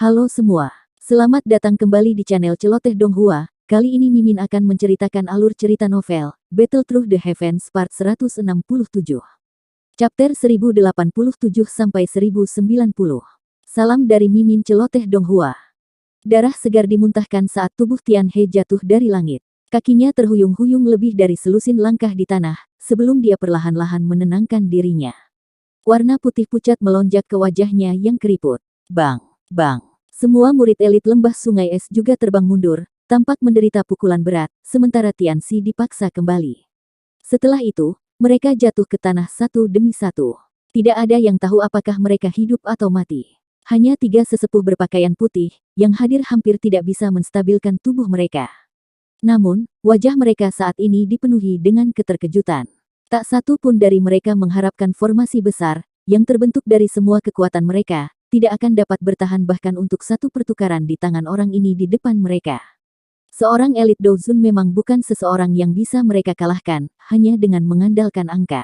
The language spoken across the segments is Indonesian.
Halo semua, selamat datang kembali di channel Celoteh Donghua. Kali ini Mimin akan menceritakan alur cerita novel, Battle Through the Heavens Part 167. Chapter 1087-1090. Salam dari Mimin Celoteh Donghua. Darah segar dimuntahkan saat tubuh Tian He jatuh dari langit. Kakinya terhuyung-huyung lebih dari selusin langkah di tanah, sebelum dia perlahan-lahan menenangkan dirinya. Warna putih pucat melonjak ke wajahnya yang keriput. Bang, bang. Semua murid elit lembah sungai es juga terbang mundur, tampak menderita pukulan berat, sementara Tianxi dipaksa kembali. Setelah itu, mereka jatuh ke tanah satu demi satu. Tidak ada yang tahu apakah mereka hidup atau mati. Hanya 3 sesepuh berpakaian putih, yang hadir hampir tidak bisa menstabilkan tubuh mereka. Namun, wajah mereka saat ini dipenuhi dengan keterkejutan. Tak satu pun dari mereka mengharapkan formasi besar, yang terbentuk dari semua kekuatan mereka, tidak akan dapat bertahan bahkan untuk satu pertukaran di tangan orang ini di depan mereka. Seorang elit Douzun memang bukan seseorang yang bisa mereka kalahkan, hanya dengan mengandalkan angka.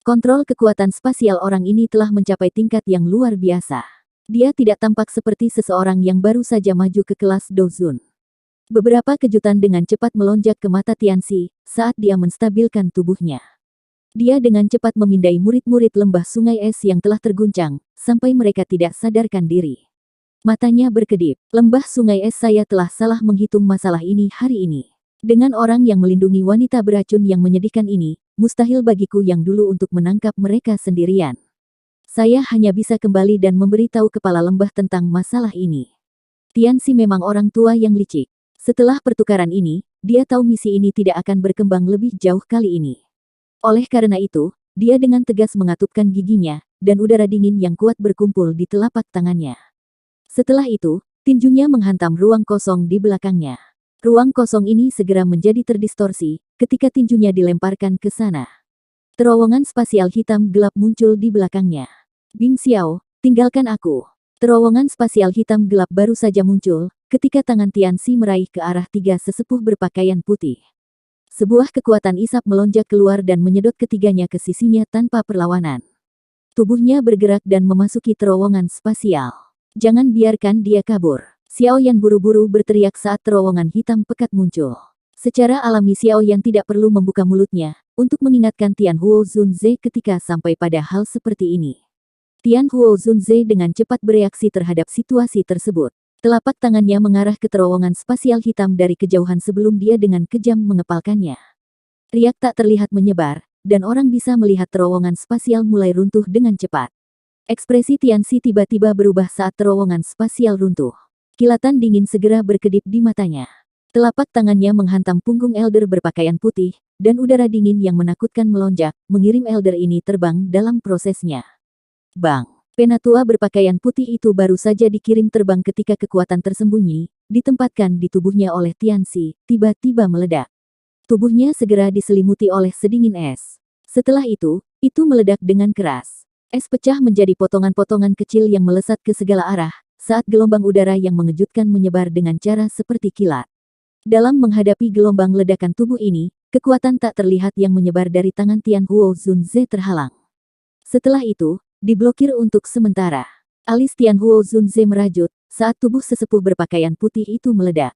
Kontrol kekuatan spasial orang ini telah mencapai tingkat yang luar biasa. Dia tidak tampak seperti seseorang yang baru saja maju ke kelas Douzun. Beberapa kejutan dengan cepat melonjak ke mata Tianxi, saat dia menstabilkan tubuhnya. Dia dengan cepat memindai murid-murid lembah sungai es yang telah terguncang, sampai mereka tidak sadarkan diri. Matanya berkedip, lembah sungai es saya telah salah menghitung masalah ini hari ini. Dengan orang yang melindungi wanita beracun yang menyedihkan ini, mustahil bagiku yang dulu untuk menangkap mereka sendirian. Saya hanya bisa kembali dan memberitahu kepala lembah tentang masalah ini. Tianxi memang orang tua yang licik. Setelah pertukaran ini, dia tahu misi ini tidak akan berkembang lebih jauh kali ini. Oleh karena itu, dia dengan tegas mengatupkan giginya, dan udara dingin yang kuat berkumpul di telapak tangannya. Setelah itu, tinjunya menghantam ruang kosong di belakangnya. Ruang kosong ini segera menjadi terdistorsi, ketika tinjunya dilemparkan ke sana. Terowongan spasial hitam gelap muncul di belakangnya. Bing Xiao, tinggalkan aku. Terowongan spasial hitam gelap baru saja muncul, ketika tangan Tianxi meraih ke arah 3 sesepuh berpakaian putih. Sebuah kekuatan isap melonjak keluar dan menyedot ketiganya ke sisinya tanpa perlawanan. Tubuhnya bergerak dan memasuki terowongan spasial. Jangan biarkan dia kabur. Xiao Yan buru-buru berteriak saat terowongan hitam pekat muncul. Secara alami Xiao Yan tidak perlu membuka mulutnya, untuk mengingatkan Tian Huo Zunze ketika sampai pada hal seperti ini. Tian Huo Zunze dengan cepat bereaksi terhadap situasi tersebut. Telapak tangannya mengarah ke terowongan spasial hitam dari kejauhan sebelum dia dengan kejam mengepalkannya. Riak tak terlihat menyebar, dan orang bisa melihat terowongan spasial mulai runtuh dengan cepat. Ekspresi Tianxi tiba-tiba berubah saat terowongan spasial runtuh. Kilatan dingin segera berkedip di matanya. Telapak tangannya menghantam punggung elder berpakaian putih, dan udara dingin yang menakutkan melonjak, mengirim elder ini terbang dalam prosesnya. Bang! Penatua berpakaian putih itu baru saja dikirim terbang ketika kekuatan tersembunyi, ditempatkan di tubuhnya oleh Tianxi, tiba-tiba meledak. Tubuhnya segera diselimuti oleh sedingin es. Setelah itu meledak dengan keras. Es pecah menjadi potongan-potongan kecil yang melesat ke segala arah, saat gelombang udara yang mengejutkan menyebar dengan cara seperti kilat. Dalam menghadapi gelombang ledakan tubuh ini, kekuatan tak terlihat yang menyebar dari tangan Tian Huo Zunze terhalang. Setelah itu, diblokir untuk sementara. Alis Tian Huo Zunze merajut, saat tubuh sesepuh berpakaian putih itu meledak.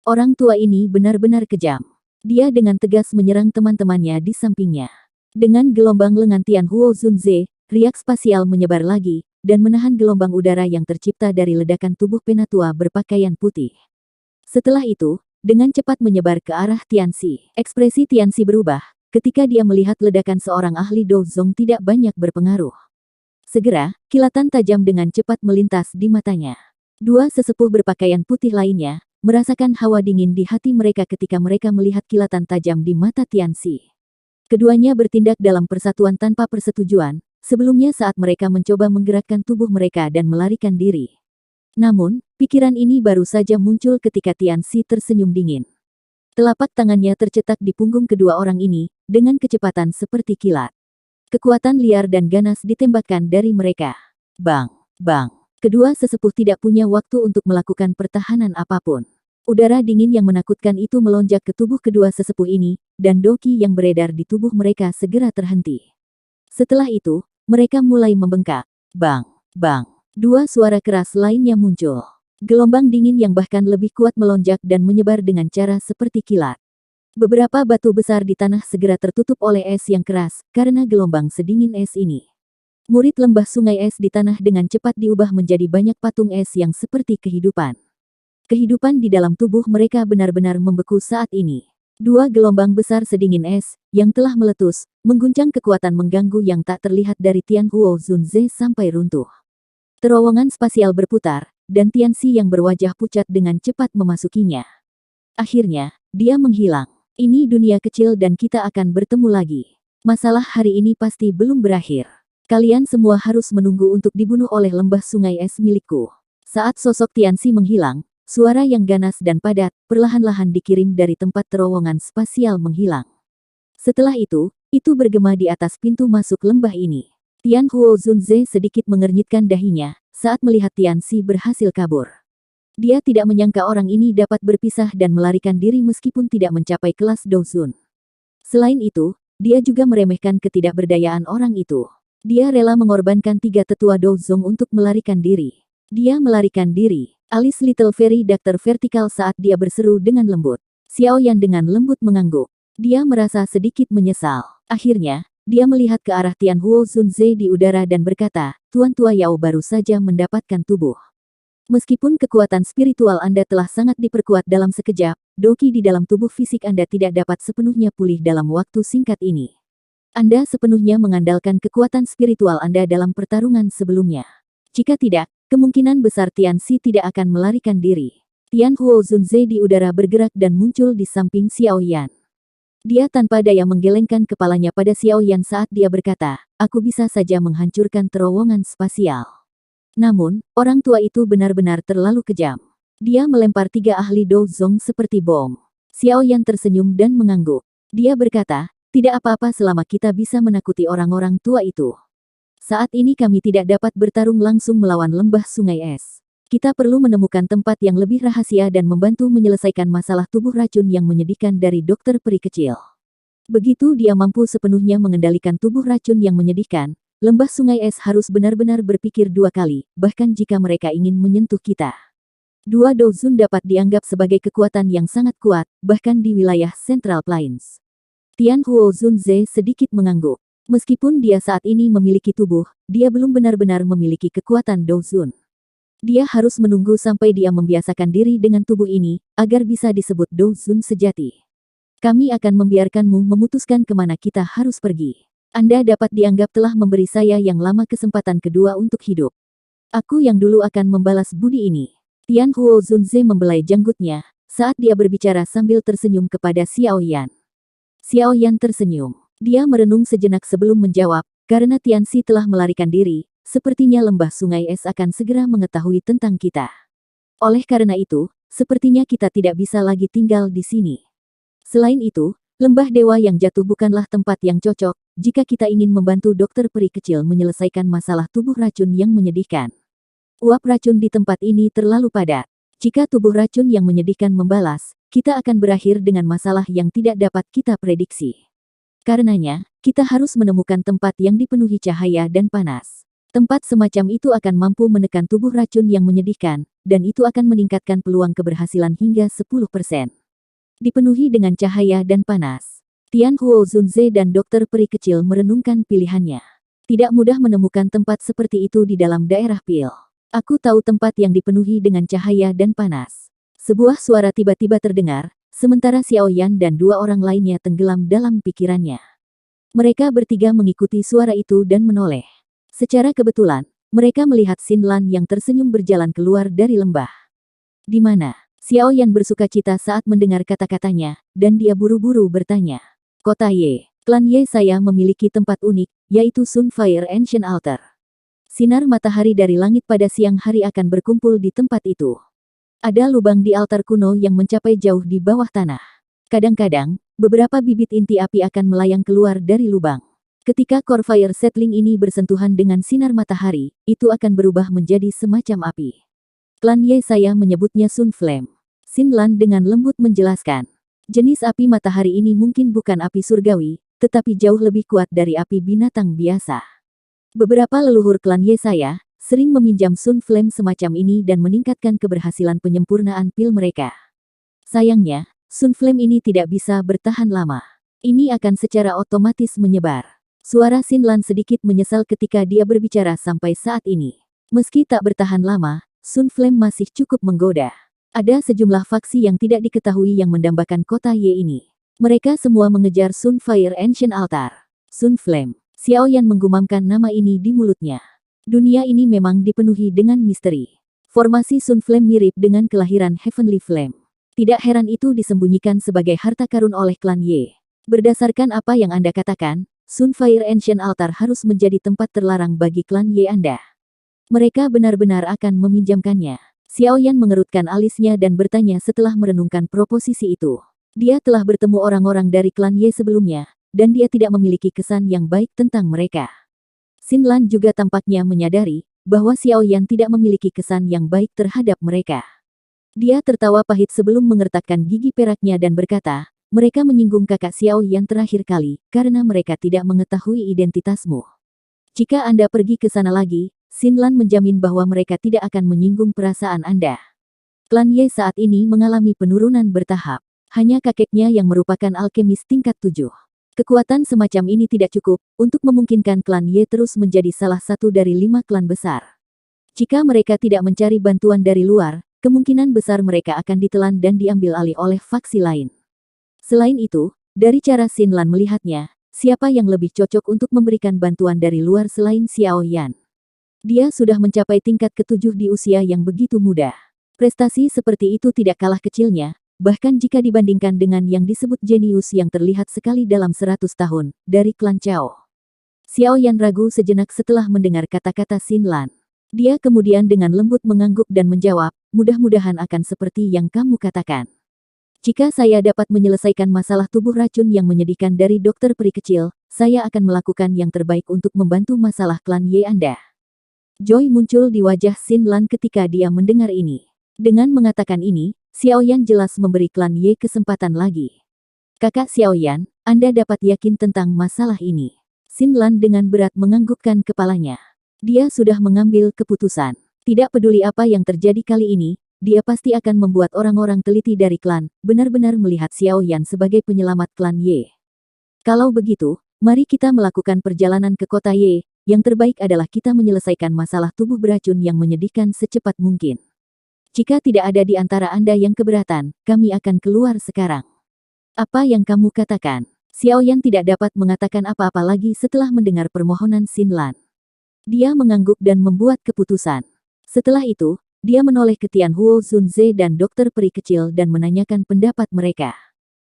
Orang tua ini benar-benar kejam. Dia dengan tegas menyerang teman-temannya di sampingnya. Dengan gelombang lengan Tian Huo Zunze, riak spasial menyebar lagi, dan menahan gelombang udara yang tercipta dari ledakan tubuh penatua berpakaian putih. Setelah itu, dengan cepat menyebar ke arah Tianxi. Ekspresi Tianxi berubah, ketika dia melihat ledakan seorang ahli Douzong tidak banyak berpengaruh. Segera, kilatan tajam dengan cepat melintas di matanya. 2 sesepuh berpakaian putih lainnya, merasakan hawa dingin di hati mereka ketika mereka melihat kilatan tajam di mata Tianxi. Keduanya bertindak dalam persatuan tanpa persetujuan, sebelumnya saat mereka mencoba menggerakkan tubuh mereka dan melarikan diri. Namun, pikiran ini baru saja muncul ketika Tianxi tersenyum dingin. Telapak tangannya tercetak di punggung kedua orang ini, dengan kecepatan seperti kilat. Kekuatan liar dan ganas ditembakkan dari mereka. Bang! Bang! Kedua sesepuh tidak punya waktu untuk melakukan pertahanan apapun. Udara dingin yang menakutkan itu melonjak ke tubuh kedua sesepuh ini, dan doki yang beredar di tubuh mereka segera terhenti. Setelah itu, mereka mulai membengkak. Bang! Bang! Dua suara keras lainnya muncul. Gelombang dingin yang bahkan lebih kuat melonjak dan menyebar dengan cara seperti kilat. Beberapa batu besar di tanah segera tertutup oleh es yang keras karena gelombang sedingin es ini. Murid lembah sungai es di tanah dengan cepat diubah menjadi banyak patung es yang seperti kehidupan. Kehidupan di dalam tubuh mereka benar-benar membeku saat ini. Dua gelombang besar sedingin es, yang telah meletus, mengguncang kekuatan mengganggu yang tak terlihat dari Tianhuo Zunze sampai runtuh. Terowongan spasial berputar, dan Tianxi yang berwajah pucat dengan cepat memasukinya. Akhirnya, dia menghilang. Ini dunia kecil dan kita akan bertemu lagi. Masalah hari ini pasti belum berakhir. Kalian semua harus menunggu untuk dibunuh oleh lembah sungai es milikku. Saat sosok Tianxi menghilang, suara yang ganas dan padat, perlahan-lahan dikirim dari tempat terowongan spasial menghilang. Setelah itu bergema di atas pintu masuk lembah ini. Tianhuo Zunze sedikit mengernyitkan dahinya, saat melihat Tianxi berhasil kabur. Dia tidak menyangka orang ini dapat berpisah dan melarikan diri meskipun tidak mencapai kelas Douzun. Selain itu, dia juga meremehkan ketidakberdayaan orang itu. Dia rela mengorbankan 3 tetua Douzong untuk melarikan diri. Dia melarikan diri. Alis Little Fairy Doctor vertikal saat dia berseru dengan lembut. Xiao Yan dengan lembut mengangguk. Dia merasa sedikit menyesal. Akhirnya, dia melihat ke arah Tianhuo Zunze di udara dan berkata, Tuan Tua Yao baru saja mendapatkan tubuh. Meskipun kekuatan spiritual Anda telah sangat diperkuat dalam sekejap, doki di dalam tubuh fisik Anda tidak dapat sepenuhnya pulih dalam waktu singkat ini. Anda sepenuhnya mengandalkan kekuatan spiritual Anda dalam pertarungan sebelumnya. Jika tidak, kemungkinan besar Tianxi tidak akan melarikan diri. Tianhuo Zunze di udara bergerak dan muncul di samping Xiao Yan. Dia tanpa daya menggelengkan kepalanya pada Xiao Yan saat dia berkata, aku bisa saja menghancurkan terowongan spasial. Namun, orang tua itu benar-benar terlalu kejam. Dia melempar 3 ahli Douzong seperti bom. Xiao Yan tersenyum dan mengangguk. Dia berkata, tidak apa-apa selama kita bisa menakuti orang-orang tua itu. Saat ini kami tidak dapat bertarung langsung melawan lembah sungai es. Kita perlu menemukan tempat yang lebih rahasia dan membantu menyelesaikan masalah tubuh racun yang menyedihkan dari dokter peri kecil. Begitu dia mampu sepenuhnya mengendalikan tubuh racun yang menyedihkan, lembah sungai es harus benar-benar berpikir 2 kali, bahkan jika mereka ingin menyentuh kita. 2 Douzun dapat dianggap sebagai kekuatan yang sangat kuat, bahkan di wilayah Central Plains. Tianhuo Zunze sedikit mengangguk. Meskipun dia saat ini memiliki tubuh, dia belum benar-benar memiliki kekuatan Douzun. Dia harus menunggu sampai dia membiasakan diri dengan tubuh ini, agar bisa disebut Douzun sejati. Kami akan membiarkanmu memutuskan kemana kita harus pergi. Anda dapat dianggap telah memberi saya yang lama kesempatan kedua untuk hidup. Aku yang dulu akan membalas budi ini. Tianhuo Zunze membelai janggutnya, saat dia berbicara sambil tersenyum kepada Xiao Yan. Xiao Yan tersenyum. Dia merenung sejenak sebelum menjawab, karena Tianxi telah melarikan diri, sepertinya lembah sungai es akan segera mengetahui tentang kita. Oleh karena itu, sepertinya kita tidak bisa lagi tinggal di sini. Selain itu, lembah dewa yang jatuh bukanlah tempat yang cocok, jika kita ingin membantu dokter peri kecil menyelesaikan masalah tubuh racun yang menyedihkan. Uap racun di tempat ini terlalu padat. Jika tubuh racun yang menyedihkan membalas, kita akan berakhir dengan masalah yang tidak dapat kita prediksi. Karenanya, kita harus menemukan tempat yang dipenuhi cahaya dan panas. Tempat semacam itu akan mampu menekan tubuh racun yang menyedihkan, dan itu akan meningkatkan peluang keberhasilan hingga 10%. Dipenuhi dengan cahaya dan panas. Tianhuo Zunze dan dokter peri kecil merenungkan pilihannya. Tidak mudah menemukan tempat seperti itu di dalam daerah Pil. Aku tahu tempat yang dipenuhi dengan cahaya dan panas. Sebuah suara tiba-tiba terdengar, sementara Xiao Yan dan 2 orang lainnya tenggelam dalam pikirannya. Mereka bertiga mengikuti suara itu dan menoleh. Secara kebetulan, mereka melihat Xin Lan yang tersenyum berjalan keluar dari lembah. Di mana? Xiao Yan bersukacita saat mendengar kata-katanya, dan dia buru-buru bertanya. Kota Ye. Klan Ye saya memiliki tempat unik, yaitu Sunfire Ancient Altar. Sinar matahari dari langit pada siang hari akan berkumpul di tempat itu. Ada lubang di altar kuno yang mencapai jauh di bawah tanah. Kadang-kadang, beberapa bibit inti api akan melayang keluar dari lubang. Ketika core fire settling ini bersentuhan dengan sinar matahari, itu akan berubah menjadi semacam api. Klan Ye saya menyebutnya Sun Flame. Xin Lan dengan lembut menjelaskan. Jenis api matahari ini mungkin bukan api surgawi, tetapi jauh lebih kuat dari api binatang biasa. Beberapa leluhur klan Ye saya, sering meminjam Sun Flame semacam ini dan meningkatkan keberhasilan penyempurnaan pil mereka. Sayangnya, Sun Flame ini tidak bisa bertahan lama. Ini akan secara otomatis menyebar. Suara Xinlan sedikit menyesal ketika dia berbicara sampai saat ini. Meski tak bertahan lama, Sun Flame masih cukup menggoda. Ada sejumlah faksi yang tidak diketahui yang mendambakan kota Ye ini. Mereka semua mengejar Sun Fire Ancient Altar. Sun Flame. Xiao Yan menggumamkan nama ini di mulutnya. Dunia ini memang dipenuhi dengan misteri. Formasi Sun Flame mirip dengan kelahiran Heavenly Flame. Tidak heran itu disembunyikan sebagai harta karun oleh klan Ye. Berdasarkan apa yang Anda katakan, Sun Fire Ancient Altar harus menjadi tempat terlarang bagi klan Ye Anda. Mereka benar-benar akan meminjamkannya. Xiao Yan mengerutkan alisnya dan bertanya setelah merenungkan proposisi itu. Dia telah bertemu orang-orang dari klan Ye sebelumnya, dan dia tidak memiliki kesan yang baik tentang mereka. Xinlan juga tampaknya menyadari bahwa Xiao Yan tidak memiliki kesan yang baik terhadap mereka. Dia tertawa pahit sebelum mengertakkan gigi peraknya dan berkata, mereka menyinggung kakak Xiao Yan terakhir kali karena mereka tidak mengetahui identitasmu. Jika Anda pergi ke sana lagi, Xinlan menjamin bahwa mereka tidak akan menyinggung perasaan Anda. Klan Ye saat ini mengalami penurunan bertahap. Hanya kakeknya yang merupakan alkemis tingkat 7. Kekuatan semacam ini tidak cukup untuk memungkinkan klan Ye terus menjadi salah satu dari 5 klan besar. Jika mereka tidak mencari bantuan dari luar, kemungkinan besar mereka akan ditelan dan diambil alih oleh faksi lain. Selain itu, dari cara Xinlan melihatnya, siapa yang lebih cocok untuk memberikan bantuan dari luar selain Xiao Yan? Dia sudah mencapai tingkat ke-7 di usia yang begitu muda. Prestasi seperti itu tidak kalah kecilnya, bahkan jika dibandingkan dengan yang disebut jenius yang terlihat sekali dalam 100 tahun, dari klan Chao. Xiao Yan ragu sejenak setelah mendengar kata-kata Xinlan. Dia kemudian dengan lembut mengangguk dan menjawab, mudah-mudahan akan seperti yang kamu katakan. Jika saya dapat menyelesaikan masalah tubuh racun yang menyedihkan dari dokter peri kecil, saya akan melakukan yang terbaik untuk membantu masalah klan Ye Anda. Joy muncul di wajah Xinlan ketika dia mendengar ini. Dengan mengatakan ini, Xiao Yan jelas memberi klan Ye kesempatan lagi. Kakak Xiao Yan, Anda dapat yakin tentang masalah ini. Xinlan dengan berat menganggukkan kepalanya. Dia sudah mengambil keputusan. Tidak peduli apa yang terjadi kali ini, dia pasti akan membuat orang-orang teliti dari klan benar-benar melihat Xiao Yan sebagai penyelamat klan Ye. Kalau begitu, mari kita melakukan perjalanan ke kota Ye. Yang terbaik adalah kita menyelesaikan masalah tubuh beracun yang menyedihkan secepat mungkin. Jika tidak ada di antara Anda yang keberatan, kami akan keluar sekarang. Apa yang kamu katakan? Xiao Yan tidak dapat mengatakan apa-apa lagi setelah mendengar permohonan Xinlan. Dia mengangguk dan membuat keputusan. Setelah itu, dia menoleh ke Tianhuo Zunze dan dokter peri kecil dan menanyakan pendapat mereka.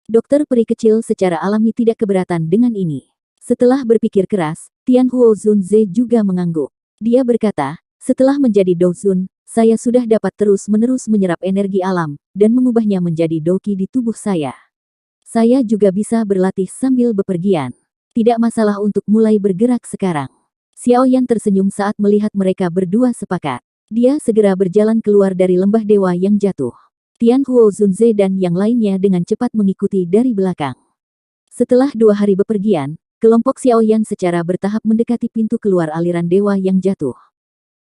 Dokter peri kecil secara alami tidak keberatan dengan ini. Setelah berpikir keras, Tianhuo Zunze juga mengangguk. Dia berkata, setelah menjadi Douzun, saya sudah dapat terus-menerus menyerap energi alam, dan mengubahnya menjadi doki di tubuh saya. Saya juga bisa berlatih sambil bepergian. Tidak masalah untuk mulai bergerak sekarang. Xiao Yan tersenyum saat melihat mereka berdua sepakat. Dia segera berjalan keluar dari lembah dewa yang jatuh. Tianhuo Zunze dan yang lainnya dengan cepat mengikuti dari belakang. Setelah 2 hari bepergian, kelompok Xiao Yan secara bertahap mendekati pintu keluar aliran dewa yang jatuh.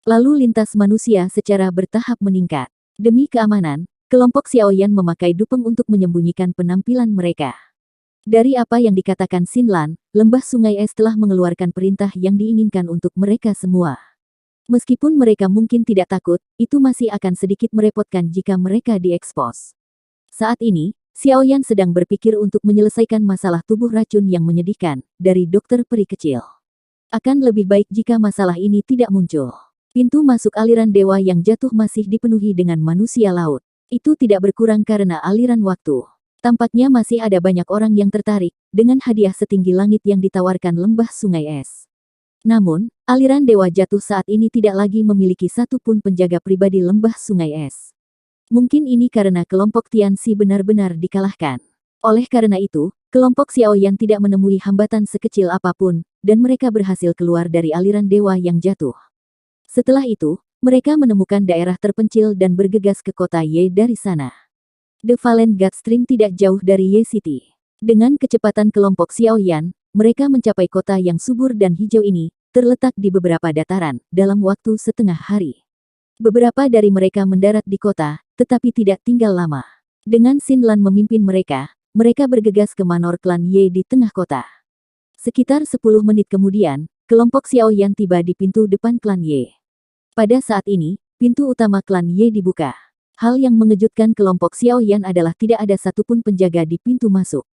Lalu lintas manusia secara bertahap meningkat. Demi keamanan, kelompok Xiao Yan memakai dupeng untuk menyembunyikan penampilan mereka. Dari apa yang dikatakan Xinlan, lembah sungai es telah mengeluarkan perintah yang diinginkan untuk mereka semua. Meskipun mereka mungkin tidak takut, itu masih akan sedikit merepotkan jika mereka diekspos. Saat ini, Xiao Yan sedang berpikir untuk menyelesaikan masalah tubuh racun yang menyedihkan dari dokter peri kecil. Akan lebih baik jika masalah ini tidak muncul. Pintu masuk aliran dewa yang jatuh masih dipenuhi dengan manusia laut. Itu tidak berkurang karena aliran waktu. Tampaknya masih ada banyak orang yang tertarik dengan hadiah setinggi langit yang ditawarkan lembah sungai es. Namun, aliran dewa jatuh saat ini tidak lagi memiliki satu pun penjaga pribadi lembah sungai es. Mungkin ini karena kelompok Tianxi benar-benar dikalahkan. Oleh karena itu, kelompok Xiao Yan tidak menemui hambatan sekecil apapun, dan mereka berhasil keluar dari aliran dewa yang jatuh. Setelah itu, mereka menemukan daerah terpencil dan bergegas ke kota Ye dari sana. The Valen God Stream tidak jauh dari Ye City. Dengan kecepatan kelompok Xiao Yan, mereka mencapai kota yang subur dan hijau ini, terletak di beberapa dataran, dalam waktu setengah hari. Beberapa dari mereka mendarat di kota, tetapi tidak tinggal lama. Dengan Xin Lan memimpin mereka bergegas ke manor klan Ye di tengah kota. Sekitar 10 menit kemudian, kelompok Xiao Yan tiba di pintu depan klan Ye. Pada saat ini, pintu utama klan Ye dibuka. Hal yang mengejutkan kelompok Xiao Yan adalah tidak ada satupun penjaga di pintu masuk.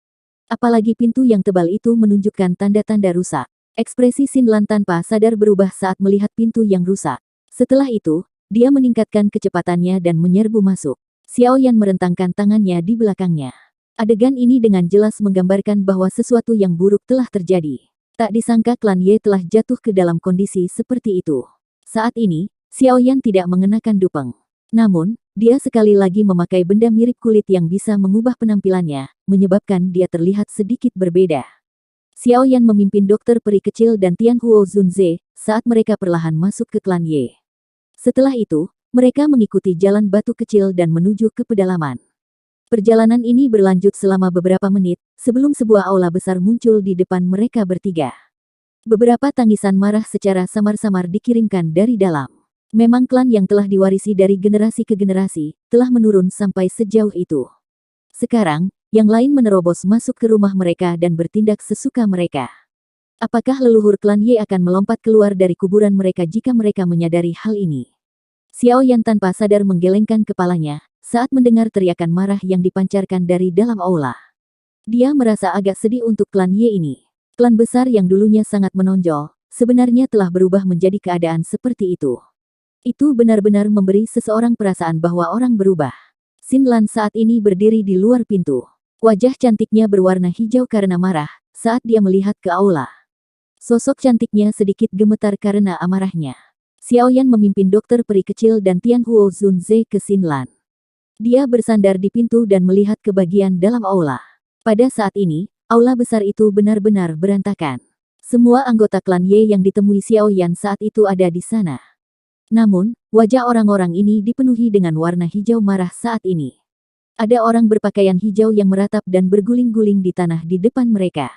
Apalagi pintu yang tebal itu menunjukkan tanda-tanda rusak. Ekspresi Xin Lan tanpa sadar berubah saat melihat pintu yang rusak. Setelah itu, dia meningkatkan kecepatannya dan menyerbu masuk. Xiao Yan merentangkan tangannya di belakangnya. Adegan ini dengan jelas menggambarkan bahwa sesuatu yang buruk telah terjadi. Tak disangka klan Ye telah jatuh ke dalam kondisi seperti itu. Saat ini, Xiao Yan tidak mengenakan dupeng. Namun, dia sekali lagi memakai benda mirip kulit yang bisa mengubah penampilannya, menyebabkan dia terlihat sedikit berbeda. Xiao Yan memimpin dokter peri kecil dan Tian Huo Zunze saat mereka perlahan masuk ke klan Ye. Setelah itu, mereka mengikuti jalan batu kecil dan menuju ke pedalaman. Perjalanan ini berlanjut selama beberapa menit, sebelum sebuah aula besar muncul di depan mereka bertiga. Beberapa tangisan marah secara samar-samar dikirimkan dari dalam. Memang klan yang telah diwarisi dari generasi ke generasi, telah menurun sampai sejauh itu. Sekarang, yang lain menerobos masuk ke rumah mereka dan bertindak sesuka mereka. Apakah leluhur klan Ye akan melompat keluar dari kuburan mereka jika mereka menyadari hal ini? Xiao Yan tanpa sadar menggelengkan kepalanya saat mendengar teriakan marah yang dipancarkan dari dalam aula. Dia merasa agak sedih untuk klan Ye ini. Klan besar yang dulunya sangat menonjol, sebenarnya telah berubah menjadi keadaan seperti itu. Itu benar-benar memberi seseorang perasaan bahwa orang berubah. Xin Lan saat ini berdiri di luar pintu. Wajah cantiknya berwarna hijau karena marah saat dia melihat ke aula. Sosok cantiknya sedikit gemetar karena amarahnya. Xiao Yan memimpin dokter peri kecil dan Tian Huo Zunze ke Xin Lan. Dia bersandar di pintu dan melihat ke bagian dalam aula. Pada saat ini, aula besar itu benar-benar berantakan. Semua anggota klan Ye yang ditemui Xiao Yan saat itu ada di sana. Namun, wajah orang-orang ini dipenuhi dengan warna hijau marah saat ini. Ada orang berpakaian hijau yang meratap dan berguling-guling di tanah di depan mereka.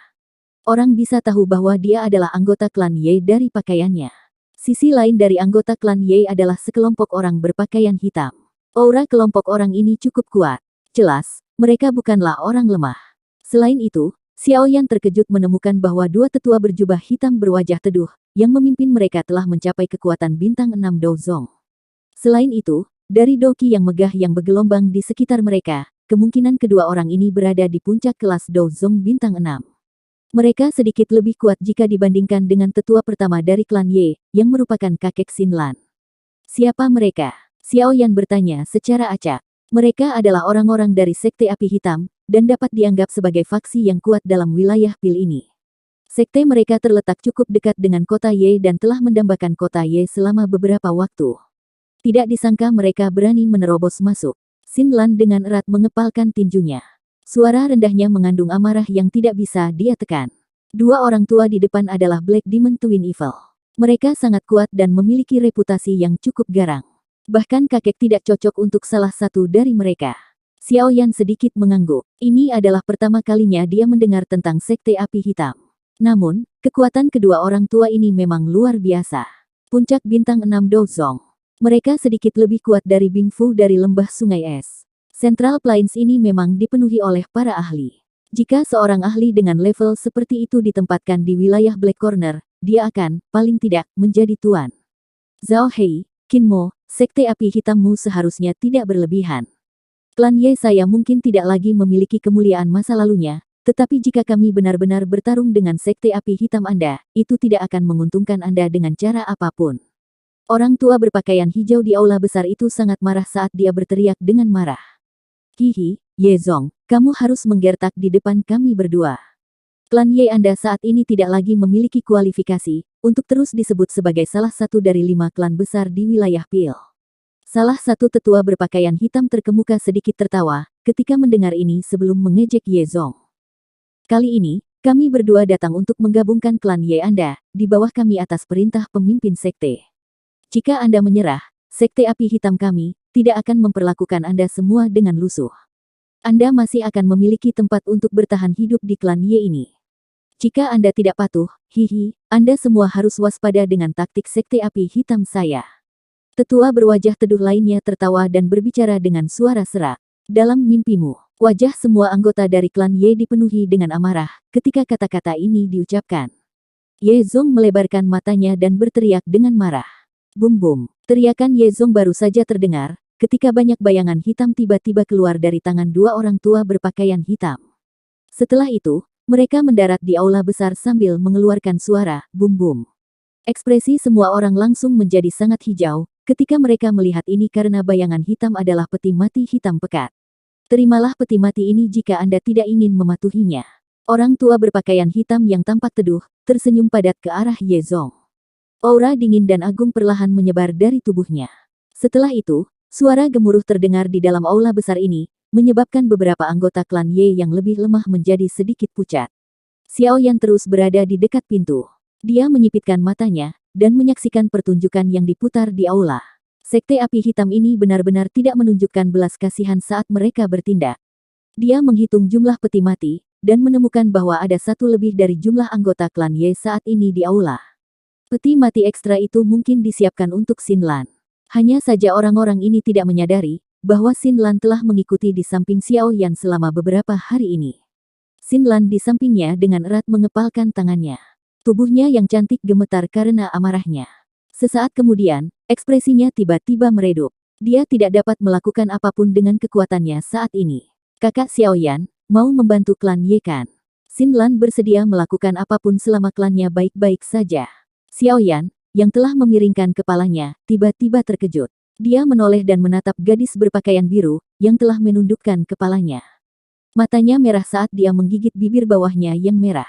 Orang bisa tahu bahwa dia adalah anggota klan Ye dari pakaiannya. Sisi lain dari anggota klan Ye adalah sekelompok orang berpakaian hitam. Aura kelompok orang ini cukup kuat. Jelas, mereka bukanlah orang lemah. Selain itu, Xiao Yan terkejut menemukan bahwa dua tetua berjubah hitam berwajah teduh, yang memimpin mereka telah mencapai kekuatan bintang 6 Dozong. Selain itu, dari doki yang megah yang bergelombang di sekitar mereka, kemungkinan kedua orang ini berada di puncak kelas Dozong bintang 6. Mereka sedikit lebih kuat jika dibandingkan dengan tetua pertama dari klan Ye, yang merupakan kakek Xin Lan. Siapa mereka? Xiao Yan bertanya secara acak. Mereka adalah orang-orang dari Sekte Api Hitam, dan dapat dianggap sebagai faksi yang kuat dalam wilayah Pil ini. Sekte mereka terletak cukup dekat dengan kota Ye dan telah mendambakan kota Ye selama beberapa waktu. Tidak disangka mereka berani menerobos masuk. Xin Lan dengan erat mengepalkan tinjunya. Suara rendahnya mengandung amarah yang tidak bisa dia tekan. Dua orang tua di depan adalah Black Demon Twin Evil. Mereka sangat kuat dan memiliki reputasi yang cukup garang. Bahkan kakek tidak cocok untuk salah satu dari mereka. Xiao Yan sedikit mengangguk. Ini adalah pertama kalinya dia mendengar tentang Sekte Api Hitam. Namun, kekuatan kedua orang tua ini memang luar biasa. Puncak bintang 6 Dozong. Mereka sedikit lebih kuat dari Bing Fu dari lembah sungai es. Central Plains ini memang dipenuhi oleh para ahli. Jika seorang ahli dengan level seperti itu ditempatkan di wilayah Black Corner, dia akan, paling tidak, menjadi tuan. Zhao Hei, Qin Mo, Sekte Api Hitammu seharusnya tidak berlebihan. Klan Ye saya mungkin tidak lagi memiliki kemuliaan masa lalunya, tetapi jika kami benar-benar bertarung dengan Sekte Api Hitam Anda, itu tidak akan menguntungkan Anda dengan cara apapun. Orang tua berpakaian hijau di aula besar itu sangat marah saat dia berteriak dengan marah. Hihi, Ye Zong, kamu harus menggertak di depan kami berdua. Klan Ye Anda saat ini tidak lagi memiliki kualifikasi untuk terus disebut sebagai salah satu dari 5 klan besar di wilayah Pil. Salah satu tetua berpakaian hitam terkemuka sedikit tertawa ketika mendengar ini sebelum mengejek Ye Zong. Kali ini, kami berdua datang untuk menggabungkan klan Ye Anda di bawah kami atas perintah pemimpin sekte. Jika Anda menyerah, Sekte Api Hitam kami tidak akan memperlakukan Anda semua dengan lusuh. Anda masih akan memiliki tempat untuk bertahan hidup di klan Ye ini. Jika Anda tidak patuh, hihi, Anda semua harus waspada dengan taktik Sekte Api Hitam saya. Tetua berwajah teduh lainnya tertawa dan berbicara dengan suara serak. Dalam mimpimu, wajah semua anggota dari klan Ye dipenuhi dengan amarah ketika kata-kata ini diucapkan. Ye Zong melebarkan matanya dan berteriak dengan marah. Bum bum, teriakan Ye Zong baru saja terdengar, ketika banyak bayangan hitam tiba-tiba keluar dari tangan dua orang tua berpakaian hitam. Setelah itu, mereka mendarat di aula besar sambil mengeluarkan suara bum bum. Ekspresi semua orang langsung menjadi sangat hijau ketika mereka melihat ini karena bayangan hitam adalah peti mati hitam pekat. Terimalah peti mati ini jika Anda tidak ingin mematuhinya. Orang tua berpakaian hitam yang tampak teduh, tersenyum padat ke arah Ye Zong. Aura dingin dan agung perlahan menyebar dari tubuhnya. Setelah itu, suara gemuruh terdengar di dalam aula besar ini, menyebabkan beberapa anggota klan Ye yang lebih lemah menjadi sedikit pucat. Xiao Yan terus berada di dekat pintu. Dia menyipitkan matanya, dan menyaksikan pertunjukan yang diputar di aula. Sekte Api Hitam ini benar-benar tidak menunjukkan belas kasihan saat mereka bertindak. Dia menghitung jumlah peti mati, dan menemukan bahwa ada satu lebih dari jumlah anggota klan Ye saat ini di aula. Peti mati ekstra itu mungkin disiapkan untuk Xin Lan. Hanya saja orang-orang ini tidak menyadari bahwa Xin Lan telah mengikuti di samping Xiao Yan selama beberapa hari ini. Xin Lan di sampingnya dengan erat mengepalkan tangannya. Tubuhnya yang cantik gemetar karena amarahnya. Sesaat kemudian, ekspresinya tiba-tiba meredup. Dia tidak dapat melakukan apapun dengan kekuatannya saat ini. Kakak Xiao Yan, mau membantu klan Ye kan? Xin Lan bersedia melakukan apapun selama klannya baik-baik saja. Xiao Yan, yang telah memiringkan kepalanya, tiba-tiba terkejut. Dia menoleh dan menatap gadis berpakaian biru, yang telah menundukkan kepalanya. Matanya merah saat dia menggigit bibir bawahnya yang merah.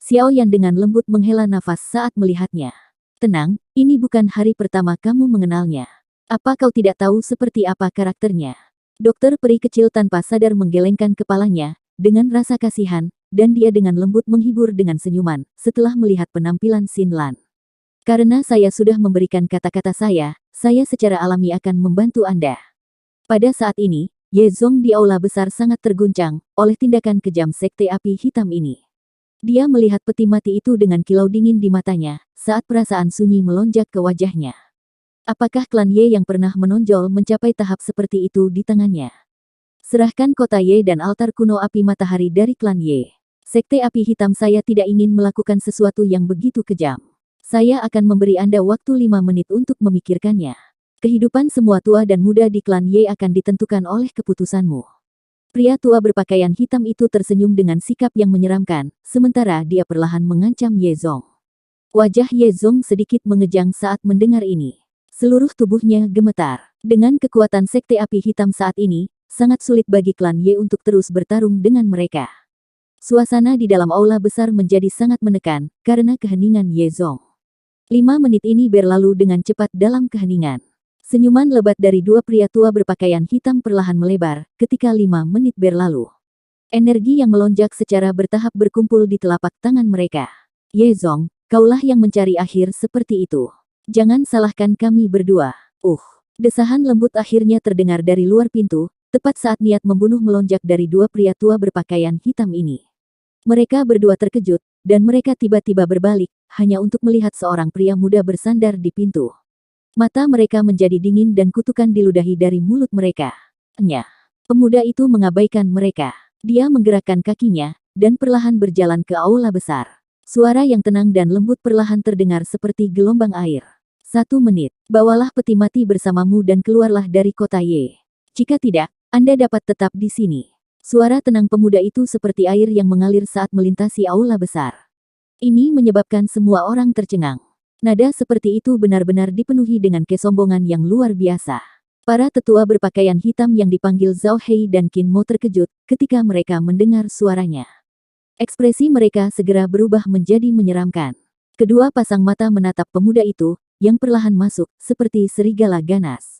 Xiao Yan dengan lembut menghela nafas saat melihatnya. Tenang, ini bukan hari pertama kamu mengenalnya. Apa kau tidak tahu seperti apa karakternya? Dokter peri kecil tanpa sadar menggelengkan kepalanya, dengan rasa kasihan, dan dia dengan lembut menghibur dengan senyuman, setelah melihat penampilan Xin Lan. Karena saya sudah memberikan kata-kata saya secara alami akan membantu Anda. Pada saat ini, Ye Zong di aula besar sangat terguncang oleh tindakan kejam Sekte Api Hitam ini. Dia melihat peti mati itu dengan kilau dingin di matanya, saat perasaan sunyi melonjak ke wajahnya. Apakah klan Ye yang pernah menonjol mencapai tahap seperti itu di tangannya? Serahkan kota Ye dan altar kuno api matahari dari klan Ye. Sekte Api Hitam saya tidak ingin melakukan sesuatu yang begitu kejam. Saya akan memberi Anda waktu 5 menit untuk memikirkannya. Kehidupan semua tua dan muda di klan Ye akan ditentukan oleh keputusanmu. Pria tua berpakaian hitam itu tersenyum dengan sikap yang menyeramkan, sementara dia perlahan mengancam Ye Zong. Wajah Ye Zong sedikit mengejang saat mendengar ini. Seluruh tubuhnya gemetar. Dengan kekuatan Sekte Api Hitam saat ini, sangat sulit bagi klan Ye untuk terus bertarung dengan mereka. Suasana di dalam aula besar menjadi sangat menekan, karena keheningan Ye Zong. 5 menit ini berlalu dengan cepat dalam keheningan. Senyuman lebat dari dua pria tua berpakaian hitam perlahan melebar, ketika 5 menit berlalu. Energi yang melonjak secara bertahap berkumpul di telapak tangan mereka. Ye Zong, kaulah yang mencari akhir seperti itu. Jangan salahkan kami berdua. Desahan lembut akhirnya terdengar dari luar pintu, tepat saat niat membunuh melonjak dari dua pria tua berpakaian hitam ini. Mereka berdua terkejut, dan mereka tiba-tiba berbalik, hanya untuk melihat seorang pria muda bersandar di pintu. Mata mereka menjadi dingin dan kutukan diludahi dari mulut mereka. Nyah. Pemuda itu mengabaikan mereka. Dia menggerakkan kakinya, dan perlahan berjalan ke aula besar. Suara yang tenang dan lembut perlahan terdengar seperti gelombang air. 1 menit. Bawalah peti mati bersamamu dan keluarlah dari kota Ye. Jika tidak, Anda dapat tetap di sini. Suara tenang pemuda itu seperti air yang mengalir saat melintasi aula besar. Ini menyebabkan semua orang tercengang. Nada seperti itu benar-benar dipenuhi dengan kesombongan yang luar biasa. Para tetua berpakaian hitam yang dipanggil Zhao Hei dan Qin Mo terkejut ketika mereka mendengar suaranya. Ekspresi mereka segera berubah menjadi menyeramkan. Kedua pasang mata menatap pemuda itu, yang perlahan masuk, seperti serigala ganas.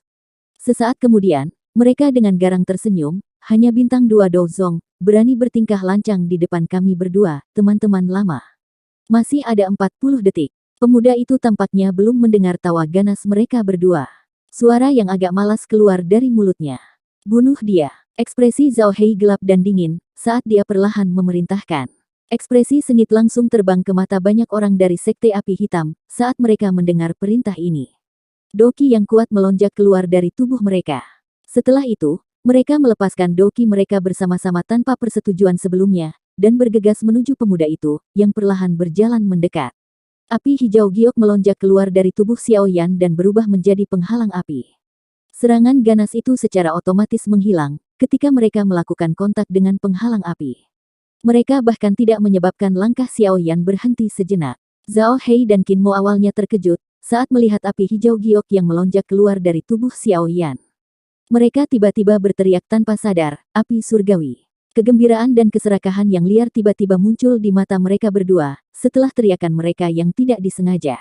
Sesaat kemudian, mereka dengan garang tersenyum, hanya bintang 2 Dozong, berani bertingkah lancang di depan kami berdua, teman-teman lama. Masih ada 40 detik. Pemuda itu tampaknya belum mendengar tawa ganas mereka berdua. Suara yang agak malas keluar dari mulutnya. Bunuh dia. Ekspresi Zhao Hei gelap dan dingin, saat dia perlahan memerintahkan. Ekspresi sengit langsung terbang ke mata banyak orang dari Sekte Api Hitam saat mereka mendengar perintah ini. Doki yang kuat melonjak keluar dari tubuh mereka. Setelah itu, mereka melepaskan doki mereka bersama-sama tanpa persetujuan sebelumnya, dan bergegas menuju pemuda itu, yang perlahan berjalan mendekat. Api hijau giok melonjak keluar dari tubuh Xiao Yan dan berubah menjadi penghalang api. Serangan ganas itu secara otomatis menghilang, ketika mereka melakukan kontak dengan penghalang api. Mereka bahkan tidak menyebabkan langkah Xiao Yan berhenti sejenak. Zhao Hei dan Qin Mo awalnya terkejut, saat melihat api hijau giok yang melonjak keluar dari tubuh Xiao Yan. Mereka tiba-tiba berteriak tanpa sadar, api surgawi. Kegembiraan dan keserakahan yang liar tiba-tiba muncul di mata mereka berdua, setelah teriakan mereka yang tidak disengaja.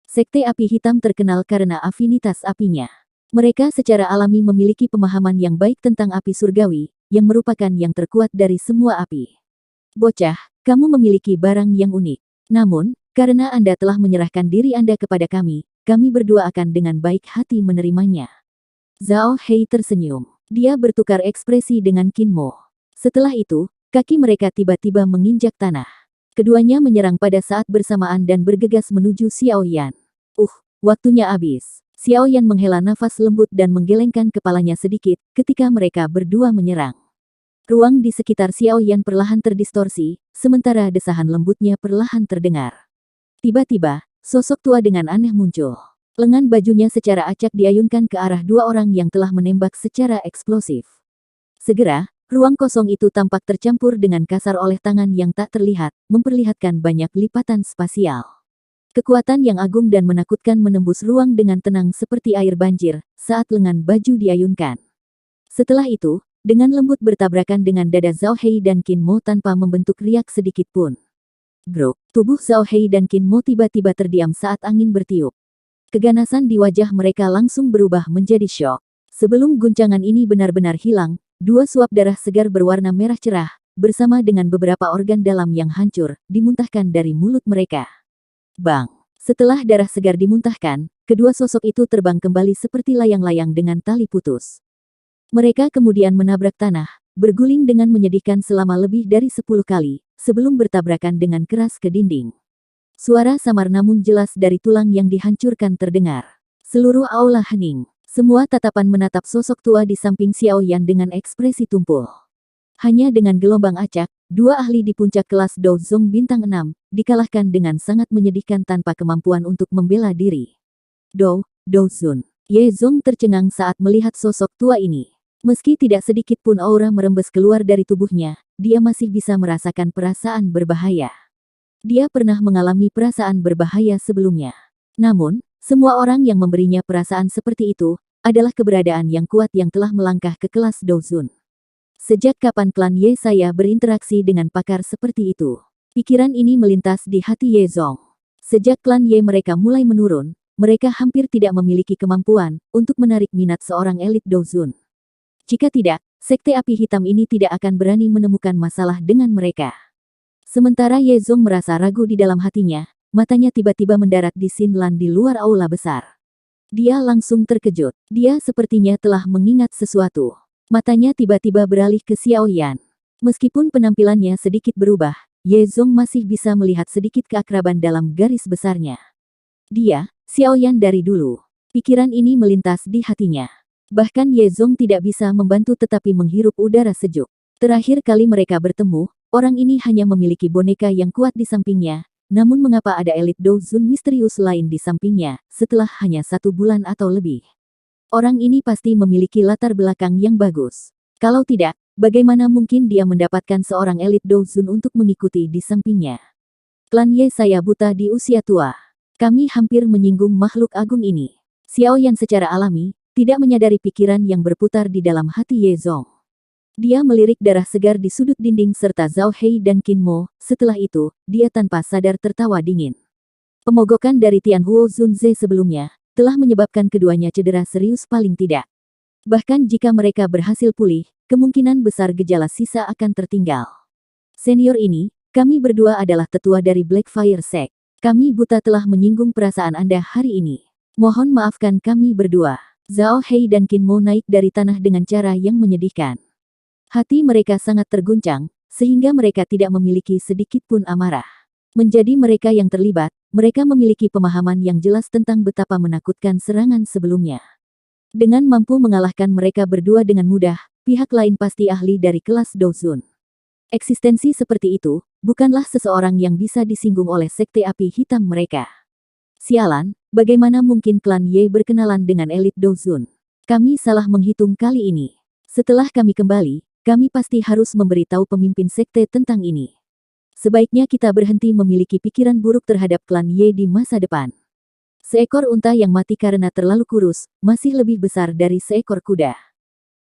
Sekte Api Hitam terkenal karena afinitas apinya. Mereka secara alami memiliki pemahaman yang baik tentang api surgawi, yang merupakan yang terkuat dari semua api. Bocah, kamu memiliki barang yang unik. Namun, karena Anda telah menyerahkan diri Anda kepada kami berdua akan dengan baik hati menerimanya. Zhao Hei tersenyum. Dia bertukar ekspresi dengan Qin Mo. Setelah itu, kaki mereka tiba-tiba menginjak tanah. Keduanya menyerang pada saat bersamaan dan bergegas menuju Xiao Yan. Waktunya habis. Xiao Yan menghela nafas lembut dan menggelengkan kepalanya sedikit ketika mereka berdua menyerang. Ruang di sekitar Xiao Yan perlahan terdistorsi, sementara desahan lembutnya perlahan terdengar. Tiba-tiba, sosok tua dengan aneh muncul. Lengan bajunya secara acak diayunkan ke arah dua orang yang telah menembak secara eksplosif. Segera, ruang kosong itu tampak tercampur dengan kasar oleh tangan yang tak terlihat, memperlihatkan banyak lipatan spasial. Kekuatan yang agung dan menakutkan menembus ruang dengan tenang seperti air banjir, saat lengan baju diayunkan. Setelah itu, dengan lembut bertabrakan dengan dada Zhao Hei dan Qin Mo tanpa membentuk riak sedikit pun. Grok, tubuh Zhao Hei dan Qin Mo tiba-tiba terdiam saat angin bertiup. Keganasan di wajah mereka langsung berubah menjadi syok. Sebelum guncangan ini benar-benar hilang, dua suap darah segar berwarna merah cerah, bersama dengan beberapa organ dalam yang hancur, dimuntahkan dari mulut mereka. Bang! Setelah darah segar dimuntahkan, kedua sosok itu terbang kembali seperti layang-layang dengan tali putus. Mereka kemudian menabrak tanah, berguling dengan menyedihkan selama lebih dari 10 kali, sebelum bertabrakan dengan keras ke dinding. Suara samar namun jelas dari tulang yang dihancurkan terdengar. Seluruh aula hening. Semua tatapan menatap sosok tua di samping Xiao Yan dengan ekspresi tumpul. Hanya dengan gelombang acak, dua ahli di puncak kelas Dou Zong bintang 6, dikalahkan dengan sangat menyedihkan tanpa kemampuan untuk membela diri. Dou Zun. Ye Zong tercengang saat melihat sosok tua ini. Meski tidak sedikit pun aura merembes keluar dari tubuhnya, dia masih bisa merasakan perasaan berbahaya. Dia pernah mengalami perasaan berbahaya sebelumnya. Namun, semua orang yang memberinya perasaan seperti itu, adalah keberadaan yang kuat yang telah melangkah ke kelas Dou Zun. Sejak kapan klan Ye saya berinteraksi dengan pakar seperti itu? Pikiran ini melintas di hati Ye Zong. Sejak klan Ye mereka mulai menurun, mereka hampir tidak memiliki kemampuan untuk menarik minat seorang elit Dou Zun. Jika tidak, Sekte Api Hitam ini tidak akan berani menemukan masalah dengan mereka. Sementara Ye Zong merasa ragu di dalam hatinya, matanya tiba-tiba mendarat di Xin Lan di luar aula besar. Dia langsung terkejut. Dia sepertinya telah mengingat sesuatu. Matanya tiba-tiba beralih ke Xiao Yan. Meskipun penampilannya sedikit berubah, Ye Zong masih bisa melihat sedikit keakraban dalam garis besarnya. Dia, Xiao Yan dari dulu. Pikiran ini melintas di hatinya. Bahkan Ye Zong tidak bisa membantu tetapi menghirup udara sejuk. Terakhir kali mereka bertemu, orang ini hanya memiliki boneka yang kuat di sampingnya, namun mengapa ada elit Dou Zun misterius lain di sampingnya, setelah hanya 1 bulan atau lebih? Orang ini pasti memiliki latar belakang yang bagus. Kalau tidak, bagaimana mungkin dia mendapatkan seorang elit Dou Zun untuk mengikuti di sampingnya? Klan Ye saya buta di usia tua. Kami hampir menyinggung makhluk agung ini. Xiao Yan secara alami, tidak menyadari pikiran yang berputar di dalam hati Ye Zong. Dia melirik darah segar di sudut dinding serta Zhao Hei dan Qin Mo, setelah itu, dia tanpa sadar tertawa dingin. Pemogokan dari Tian Huo Zunze sebelumnya, telah menyebabkan keduanya cedera serius paling tidak. Bahkan jika mereka berhasil pulih, kemungkinan besar gejala sisa akan tertinggal. Senior ini, kami berdua adalah tetua dari Blackfire Sect. Kami buta telah menyinggung perasaan Anda hari ini. Mohon maafkan kami berdua. Zhao Hei dan Qin Mo naik dari tanah dengan cara yang menyedihkan. Hati mereka sangat terguncang, sehingga mereka tidak memiliki sedikit pun amarah. Menjadi mereka yang terlibat, mereka memiliki pemahaman yang jelas tentang betapa menakutkan serangan sebelumnya. Dengan mampu mengalahkan mereka berdua dengan mudah, pihak lain pasti ahli dari kelas Dozun. Eksistensi seperti itu, bukanlah seseorang yang bisa disinggung oleh sekte api hitam mereka. Sialan, bagaimana mungkin klan Ye berkenalan dengan elit Dozun? Kami salah menghitung kali ini. Setelah kami kembali, kami pasti harus memberitahu pemimpin sekte tentang ini. Sebaiknya kita berhenti memiliki pikiran buruk terhadap klan Ye di masa depan. Seekor unta yang mati karena terlalu kurus, masih lebih besar dari seekor kuda.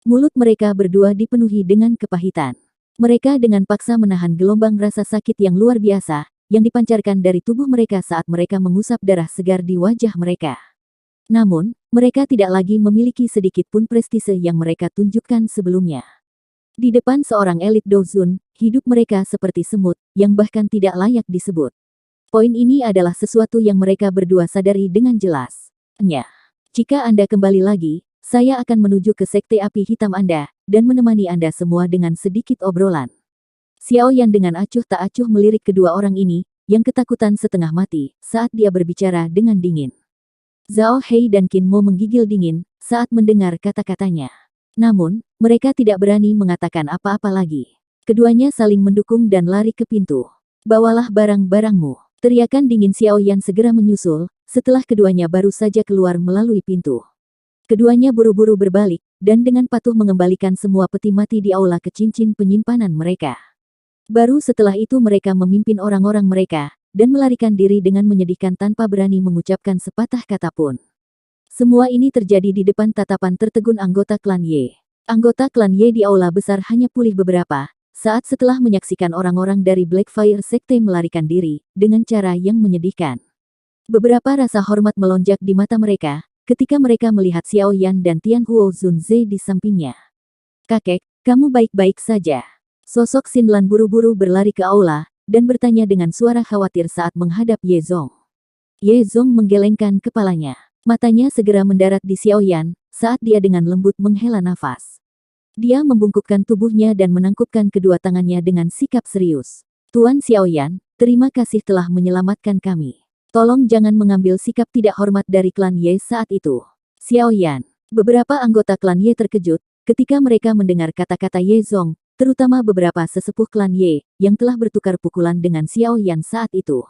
Mulut mereka berdua dipenuhi dengan kepahitan. Mereka dengan paksa menahan gelombang rasa sakit yang luar biasa, yang dipancarkan dari tubuh mereka saat mereka mengusap darah segar di wajah mereka. Namun, mereka tidak lagi memiliki sedikit pun prestise yang mereka tunjukkan sebelumnya. Di depan seorang elit Dozun, hidup mereka seperti semut, yang bahkan tidak layak disebut. Poin ini adalah sesuatu yang mereka berdua sadari dengan jelas. Jika Anda kembali lagi, saya akan menuju ke sekte api hitam Anda, dan menemani Anda semua dengan sedikit obrolan. Xiao Yan dengan acuh tak acuh melirik kedua orang ini, yang ketakutan setengah mati, saat dia berbicara dengan dingin. Zhao Hei dan Qin Mo menggigil dingin, saat mendengar kata-katanya. Namun, mereka tidak berani mengatakan apa-apa lagi. Keduanya saling mendukung dan lari ke pintu. Bawalah barang-barangmu. Teriakan dingin Xiao Yan segera menyusul, setelah keduanya baru saja keluar melalui pintu. Keduanya buru-buru berbalik, dan dengan patuh mengembalikan semua peti mati di aula ke cincin penyimpanan mereka. Baru setelah itu mereka memimpin orang-orang mereka, dan melarikan diri dengan menyedihkan tanpa berani mengucapkan sepatah kata pun. Semua ini terjadi di depan tatapan tertegun anggota klan Ye. Anggota klan Ye di aula besar hanya pulih beberapa, saat setelah menyaksikan orang-orang dari Blackfire Sekte melarikan diri, dengan cara yang menyedihkan. Beberapa rasa hormat melonjak di mata mereka, ketika mereka melihat Xiao Yan dan Tian Huo Zunze di sampingnya. Kakek, kamu baik-baik saja. Sosok Xin Lan buru-buru berlari ke aula, dan bertanya dengan suara khawatir saat menghadap Ye Zong. Ye Zong menggelengkan kepalanya. Matanya segera mendarat di Xiao Yan, saat dia dengan lembut menghela nafas. Dia membungkukkan tubuhnya dan menangkupkan kedua tangannya dengan sikap serius. Tuan Xiao Yan, terima kasih telah menyelamatkan kami. Tolong jangan mengambil sikap tidak hormat dari klan Ye saat itu. Xiao Yan. Beberapa anggota klan Ye terkejut, ketika mereka mendengar kata-kata Ye Zong, terutama beberapa sesepuh klan Ye, yang telah bertukar pukulan dengan Xiao Yan saat itu.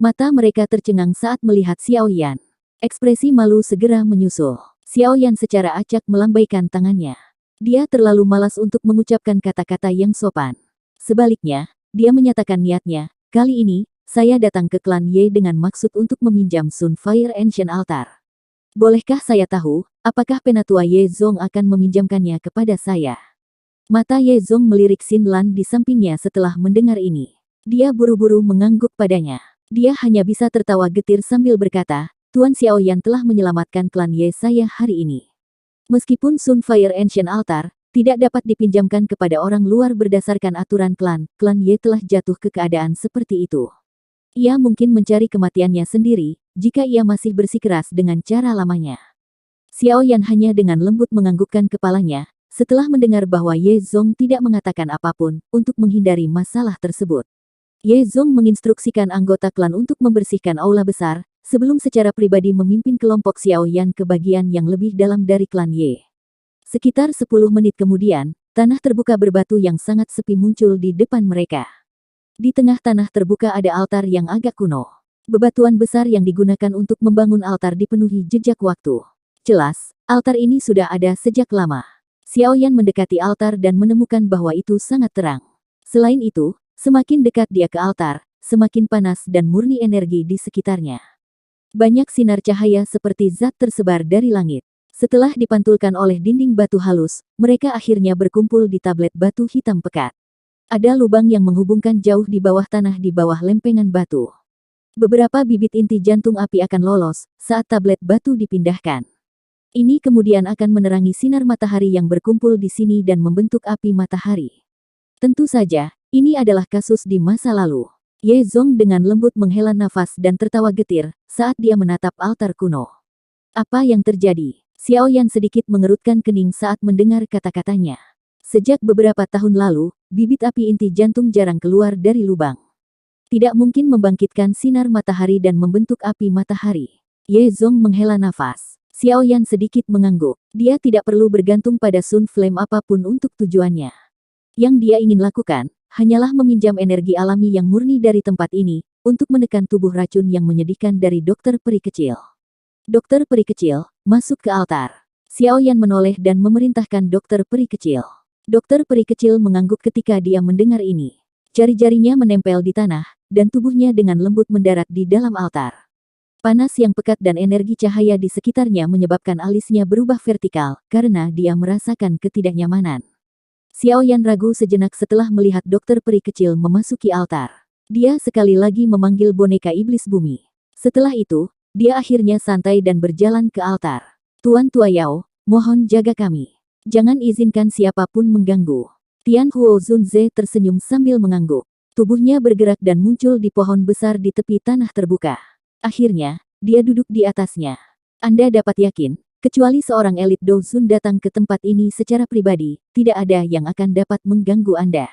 Mata mereka tercengang saat melihat Xiao Yan. Ekspresi malu segera menyusul. Xiao Yan secara acak melambaikan tangannya. Dia terlalu malas untuk mengucapkan kata-kata yang sopan. Sebaliknya, dia menyatakan niatnya, kali ini, saya datang ke klan Ye dengan maksud untuk meminjam Sunfire Ancient Altar. Bolehkah saya tahu, apakah penatua Ye Zong akan meminjamkannya kepada saya? Mata Ye Zong melirik Xin Lan di sampingnya setelah mendengar ini. Dia buru-buru mengangguk padanya. Dia hanya bisa tertawa getir sambil berkata, Tuan Xiao Yan telah menyelamatkan klan Ye saya hari ini. Meskipun Sunfire Ancient Altar tidak dapat dipinjamkan kepada orang luar berdasarkan aturan klan Ye telah jatuh ke keadaan seperti itu. Ia mungkin mencari kematiannya sendiri, jika ia masih bersikeras dengan cara lamanya. Xiao Yan hanya dengan lembut menganggukkan kepalanya, setelah mendengar bahwa Ye Zong tidak mengatakan apapun, untuk menghindari masalah tersebut. Ye Zong menginstruksikan anggota klan untuk membersihkan aula besar, sebelum secara pribadi memimpin kelompok Xiao Yan ke bagian yang lebih dalam dari klan Ye. Sekitar 10 menit kemudian, tanah terbuka berbatu yang sangat sepi muncul di depan mereka. Di tengah tanah terbuka ada altar yang agak kuno. Bebatuan besar yang digunakan untuk membangun altar dipenuhi jejak waktu. Jelas, altar ini sudah ada sejak lama. Xiao Yan mendekati altar dan menemukan bahwa itu sangat terang. Selain itu, semakin dekat dia ke altar, semakin panas dan murni energi di sekitarnya. Banyak sinar cahaya seperti zat tersebar dari langit. Setelah dipantulkan oleh dinding batu halus, mereka akhirnya berkumpul di tablet batu hitam pekat. Ada lubang yang menghubungkan jauh di bawah tanah di bawah lempengan batu. Beberapa bibit inti jantung api akan lolos saat tablet batu dipindahkan. Ini kemudian akan menerangi sinar matahari yang berkumpul di sini dan membentuk api matahari. Tentu saja, ini adalah kasus di masa lalu. Ye Zong dengan lembut menghela nafas dan tertawa getir saat dia menatap altar kuno. Apa yang terjadi? Xiao Yan sedikit mengerutkan kening saat mendengar kata-katanya. Sejak beberapa tahun lalu, bibit api inti jantung jarang keluar dari lubang. Tidak mungkin membangkitkan sinar matahari dan membentuk api matahari. Ye Zong menghela nafas. Xiao Yan sedikit mengangguk. Dia tidak perlu bergantung pada Sun Flame apapun untuk tujuannya. Yang dia ingin lakukan, hanyalah meminjam energi alami yang murni dari tempat ini, untuk menekan tubuh racun yang menyedihkan dari dokter peri kecil. Dokter peri kecil, masuk ke altar. Xiao Yan menoleh dan memerintahkan dokter peri kecil. Dokter peri kecil mengangguk ketika dia mendengar ini. Jari-jarinya menempel di tanah, dan tubuhnya dengan lembut mendarat di dalam altar. Panas yang pekat dan energi cahaya di sekitarnya menyebabkan alisnya berubah vertikal, karena dia merasakan ketidaknyamanan. Xiao Yan ragu sejenak setelah melihat dokter peri kecil memasuki altar. Dia sekali lagi memanggil boneka iblis bumi. Setelah itu, dia akhirnya santai dan berjalan ke altar. Tuan Tua Yao, mohon jaga kami. Jangan izinkan siapapun mengganggu. Tian Huo Zunze tersenyum sambil mengangguk. Tubuhnya bergerak dan muncul di pohon besar di tepi tanah terbuka. Akhirnya, dia duduk di atasnya. Anda dapat yakin, kecuali seorang elit Douzun datang ke tempat ini secara pribadi, tidak ada yang akan dapat mengganggu Anda.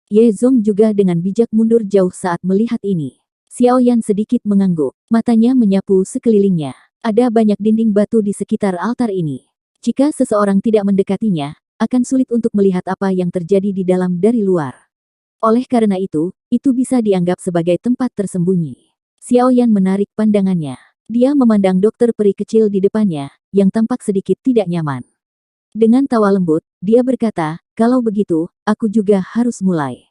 Ye Zong juga dengan bijak mundur jauh saat melihat ini. Xiao Yan sedikit mengangguk, matanya menyapu sekelilingnya. Ada banyak dinding batu di sekitar altar ini. Jika seseorang tidak mendekatinya, akan sulit untuk melihat apa yang terjadi di dalam dari luar. Oleh karena itu bisa dianggap sebagai tempat tersembunyi. Xiao Yan menarik pandangannya. Dia memandang dokter peri kecil di depannya, yang tampak sedikit tidak nyaman. Dengan tawa lembut, dia berkata, kalau begitu, aku juga harus mulai.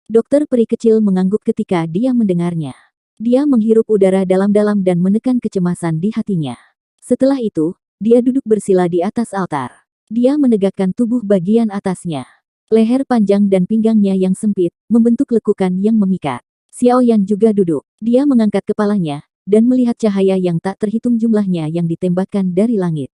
Dokter peri kecil mengangguk ketika dia mendengarnya. Dia menghirup udara dalam-dalam dan menekan kecemasan di hatinya. Setelah itu, dia duduk bersila di atas altar. Dia menegakkan tubuh bagian atasnya. Leher panjang dan pinggangnya yang sempit, membentuk lekukan yang memikat. Xiao Yan juga duduk. Dia mengangkat kepalanya, dan melihat cahaya yang tak terhitung jumlahnya yang ditembakkan dari langit.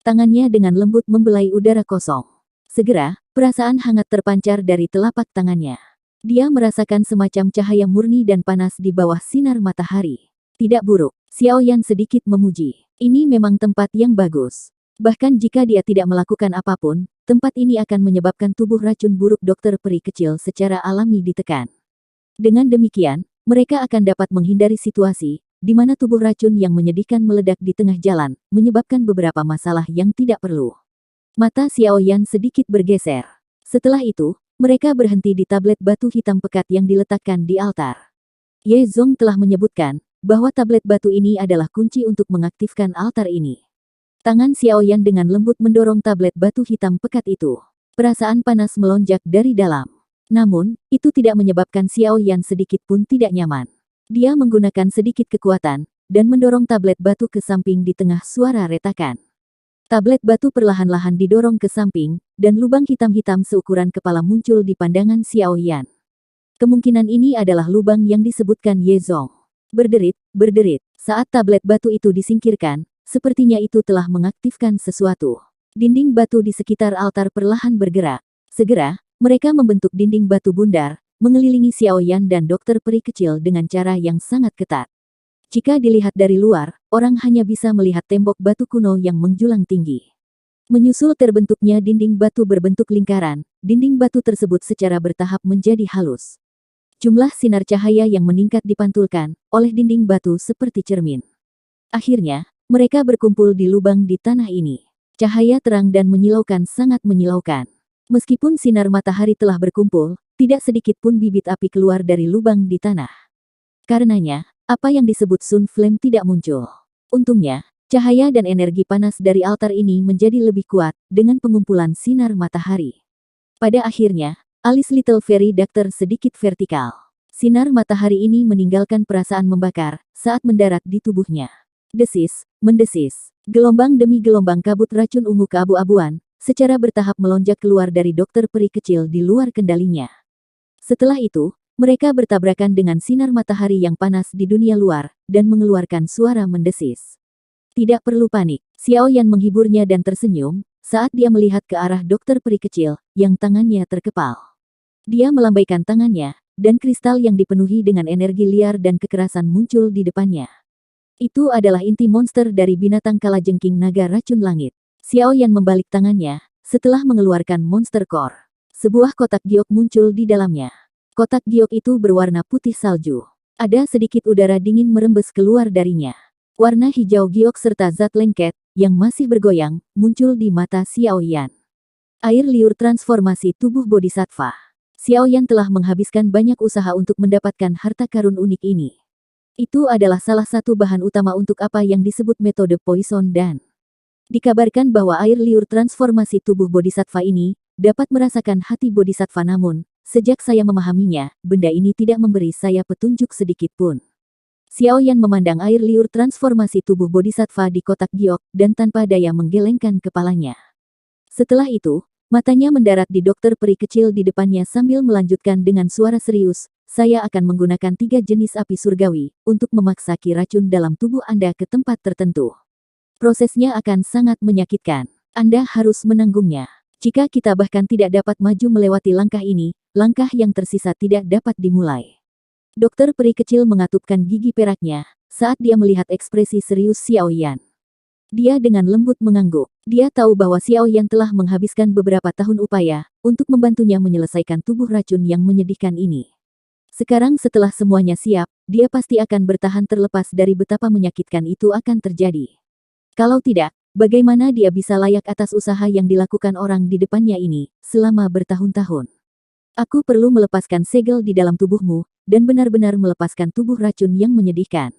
Tangannya dengan lembut membelai udara kosong. Segera, perasaan hangat terpancar dari telapak tangannya. Dia merasakan semacam cahaya murni dan panas di bawah sinar matahari. Tidak buruk, Xiao Yan sedikit memuji. Ini memang tempat yang bagus. Bahkan jika dia tidak melakukan apapun, tempat ini akan menyebabkan tubuh racun buruk dokter peri kecil secara alami ditekan. Dengan demikian, mereka akan dapat menghindari situasi di mana tubuh racun yang menyedihkan meledak di tengah jalan, menyebabkan beberapa masalah yang tidak perlu. Mata Xiao Yan sedikit bergeser. Setelah itu, mereka berhenti di tablet batu hitam pekat yang diletakkan di altar. Ye Zong telah menyebutkan bahwa tablet batu ini adalah kunci untuk mengaktifkan altar ini. Tangan Xiao Yan dengan lembut mendorong tablet batu hitam pekat itu. Perasaan panas melonjak dari dalam. Namun, itu tidak menyebabkan Xiao Yan sedikit pun tidak nyaman. Dia menggunakan sedikit kekuatan, dan mendorong tablet batu ke samping di tengah suara retakan. Tablet batu perlahan-lahan didorong ke samping, dan lubang hitam-hitam seukuran kepala muncul di pandangan Xiao Yan. Kemungkinan ini adalah lubang yang disebutkan Ye Zong. Berderit, saat tablet batu itu disingkirkan, sepertinya itu telah mengaktifkan sesuatu. Dinding batu di sekitar altar perlahan bergerak. Segera, mereka membentuk dinding batu bundar, mengelilingi Xiao Yan dan dokter peri kecil dengan cara yang sangat ketat. Jika dilihat dari luar, orang hanya bisa melihat tembok batu kuno yang menjulang tinggi. Menyusul terbentuknya dinding batu berbentuk lingkaran, dinding batu tersebut secara bertahap menjadi halus. Jumlah sinar cahaya yang meningkat dipantulkan oleh dinding batu seperti cermin. Akhirnya, mereka berkumpul di lubang di tanah ini. Cahaya terang dan menyilaukan sangat menyilaukan. Meskipun sinar matahari telah berkumpul, tidak sedikit pun bibit api keluar dari lubang di tanah. Karenanya, apa yang disebut Sun Flame tidak muncul. Untungnya, cahaya dan energi panas dari altar ini menjadi lebih kuat dengan pengumpulan sinar matahari. Pada akhirnya, alis Little Fairy Doctor sedikit vertikal. Sinar matahari ini meninggalkan perasaan membakar saat mendarat di tubuhnya. Desis, mendesis. Gelombang demi gelombang kabut racun ungu keabu-abuan secara bertahap melonjak keluar dari dokter peri kecil di luar kendalinya. Setelah itu, mereka bertabrakan dengan sinar matahari yang panas di dunia luar, dan mengeluarkan suara mendesis. Tidak perlu panik, Xiao Yan menghiburnya dan tersenyum, saat dia melihat ke arah dokter peri kecil, yang tangannya terkepal. Dia melambaikan tangannya, dan kristal yang dipenuhi dengan energi liar dan kekerasan muncul di depannya. Itu adalah inti monster dari binatang kalajengking naga racun langit. Xiao Yan membalik tangannya, setelah mengeluarkan monster core. Sebuah kotak giok muncul di dalamnya. Kotak giok itu berwarna putih salju. Ada sedikit udara dingin merembes keluar darinya. Warna hijau giok serta zat lengket, yang masih bergoyang, muncul di mata Xiao Yan. Air liur transformasi tubuh bodhisattva. Xiao Yan telah menghabiskan banyak usaha untuk mendapatkan harta karun unik ini. Itu adalah salah satu bahan utama untuk apa yang disebut metode Poison Dan. Dikabarkan bahwa air liur transformasi tubuh bodhisattva ini dapat merasakan hati bodhisattva, namun sejak saya memahaminya, benda ini tidak memberi saya petunjuk sedikit pun. Xiao Yan memandang air liur transformasi tubuh bodhisattva di kotak giok dan tanpa daya menggelengkan kepalanya. Setelah itu, matanya mendarat di dokter peri kecil di depannya sambil melanjutkan dengan suara serius, "Saya akan menggunakan 3 jenis api surgawi untuk memaksa ki racun dalam tubuh Anda ke tempat tertentu. Prosesnya akan sangat menyakitkan. Anda harus menanggungnya. Jika kita bahkan tidak dapat maju melewati langkah ini, langkah yang tersisa tidak dapat dimulai." Dokter peri kecil mengatupkan gigi peraknya saat dia melihat ekspresi serius Xiao Yan. Dia dengan lembut mengangguk. Dia tahu bahwa Xiao Yan telah menghabiskan beberapa tahun upaya untuk membantunya menyelesaikan tubuh racun yang menyedihkan ini. Sekarang setelah semuanya siap, dia pasti akan bertahan terlepas dari betapa menyakitkan itu akan terjadi. Kalau tidak, bagaimana dia bisa layak atas usaha yang dilakukan orang di depannya ini selama bertahun-tahun? Aku perlu melepaskan segel di dalam tubuhmu dan benar-benar melepaskan tubuh racun yang menyedihkan.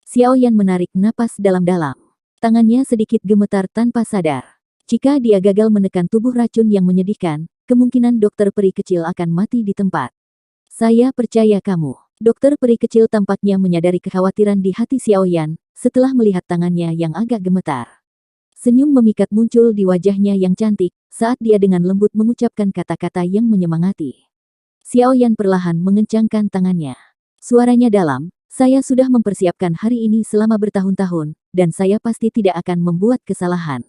Xiao Yan menarik napas dalam-dalam. Tangannya sedikit gemetar tanpa sadar. Jika dia gagal menekan tubuh racun yang menyedihkan, kemungkinan dokter peri kecil akan mati di tempat. Saya percaya kamu. Dokter peri kecil tampaknya menyadari kekhawatiran di hati Xiao Yan setelah melihat tangannya yang agak gemetar. Senyum memikat muncul di wajahnya yang cantik saat dia dengan lembut mengucapkan kata-kata yang menyemangati. Xiao Yan perlahan mengencangkan tangannya. Suaranya dalam, "Saya sudah mempersiapkan hari ini selama bertahun-tahun, dan saya pasti tidak akan membuat kesalahan.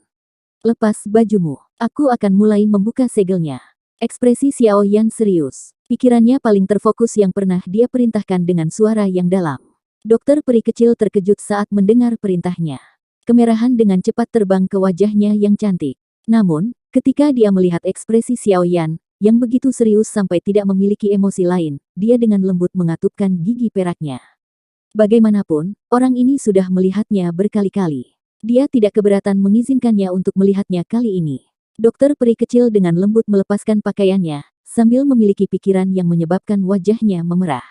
Lepas bajumu. Aku akan mulai membuka segelnya." Ekspresi Xiao Yan serius. Pikirannya paling terfokus yang pernah dia perintahkan dengan suara yang dalam. Dokter peri kecil terkejut saat mendengar perintahnya. Kemerahan dengan cepat terbang ke wajahnya yang cantik. Namun, ketika dia melihat ekspresi Xiao Yan, yang begitu serius sampai tidak memiliki emosi lain, dia dengan lembut mengatupkan gigi peraknya. Bagaimanapun, orang ini sudah melihatnya berkali-kali. Dia tidak keberatan mengizinkannya untuk melihatnya kali ini. Dokter peri kecil dengan lembut melepaskan pakaiannya, sambil memiliki pikiran yang menyebabkan wajahnya memerah.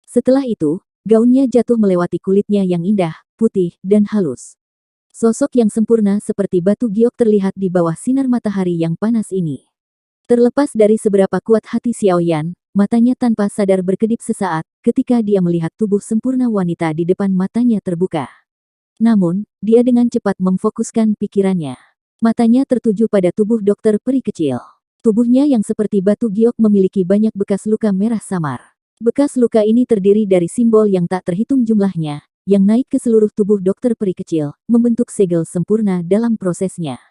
Setelah itu, gaunnya jatuh melewati kulitnya yang indah, putih, dan halus. Sosok yang sempurna seperti batu giok terlihat di bawah sinar matahari yang panas ini. Terlepas dari seberapa kuat hati Xiao Yan, matanya tanpa sadar berkedip sesaat ketika dia melihat tubuh sempurna wanita di depan matanya terbuka. Namun, dia dengan cepat memfokuskan pikirannya. Matanya tertuju pada tubuh dokter peri kecil. Tubuhnya yang seperti batu giok memiliki banyak bekas luka merah samar. Bekas luka ini terdiri dari simbol yang tak terhitung jumlahnya, yang naik ke seluruh tubuh dokter peri kecil, membentuk segel sempurna dalam prosesnya.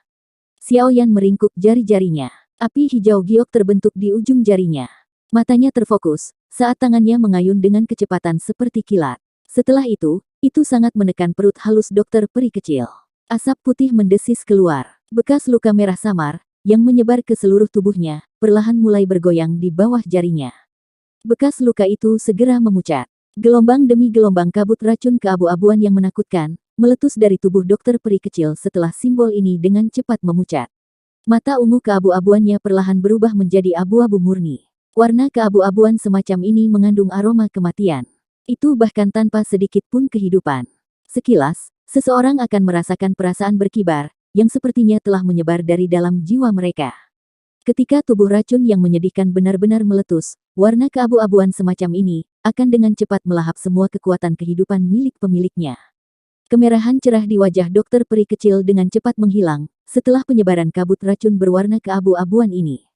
Xiao Yan meringkuk jari-jarinya. Api hijau giok terbentuk di ujung jarinya. Matanya terfokus, saat tangannya mengayun dengan kecepatan seperti kilat. Setelah itu sangat menekan perut halus dokter peri kecil. Asap putih mendesis keluar. Bekas luka merah samar, yang menyebar ke seluruh tubuhnya, perlahan mulai bergoyang di bawah jarinya. Bekas luka itu segera memucat. Gelombang demi gelombang kabut racun keabu-abuan yang menakutkan, meletus dari tubuh dokter peri kecil setelah simbol ini dengan cepat memucat. Mata ungu keabu-abuannya perlahan berubah menjadi abu-abu murni. Warna keabu-abuan semacam ini mengandung aroma kematian. Itu bahkan tanpa sedikit pun kehidupan. Sekilas, seseorang akan merasakan perasaan berkibar, yang sepertinya telah menyebar dari dalam jiwa mereka. Ketika tubuh racun yang menyedihkan benar-benar meletus, warna keabu-abuan semacam ini akan dengan cepat melahap semua kekuatan kehidupan milik pemiliknya. Kemerahan cerah di wajah dokter peri kecil dengan cepat menghilang setelah penyebaran kabut racun berwarna keabu-abuan ini.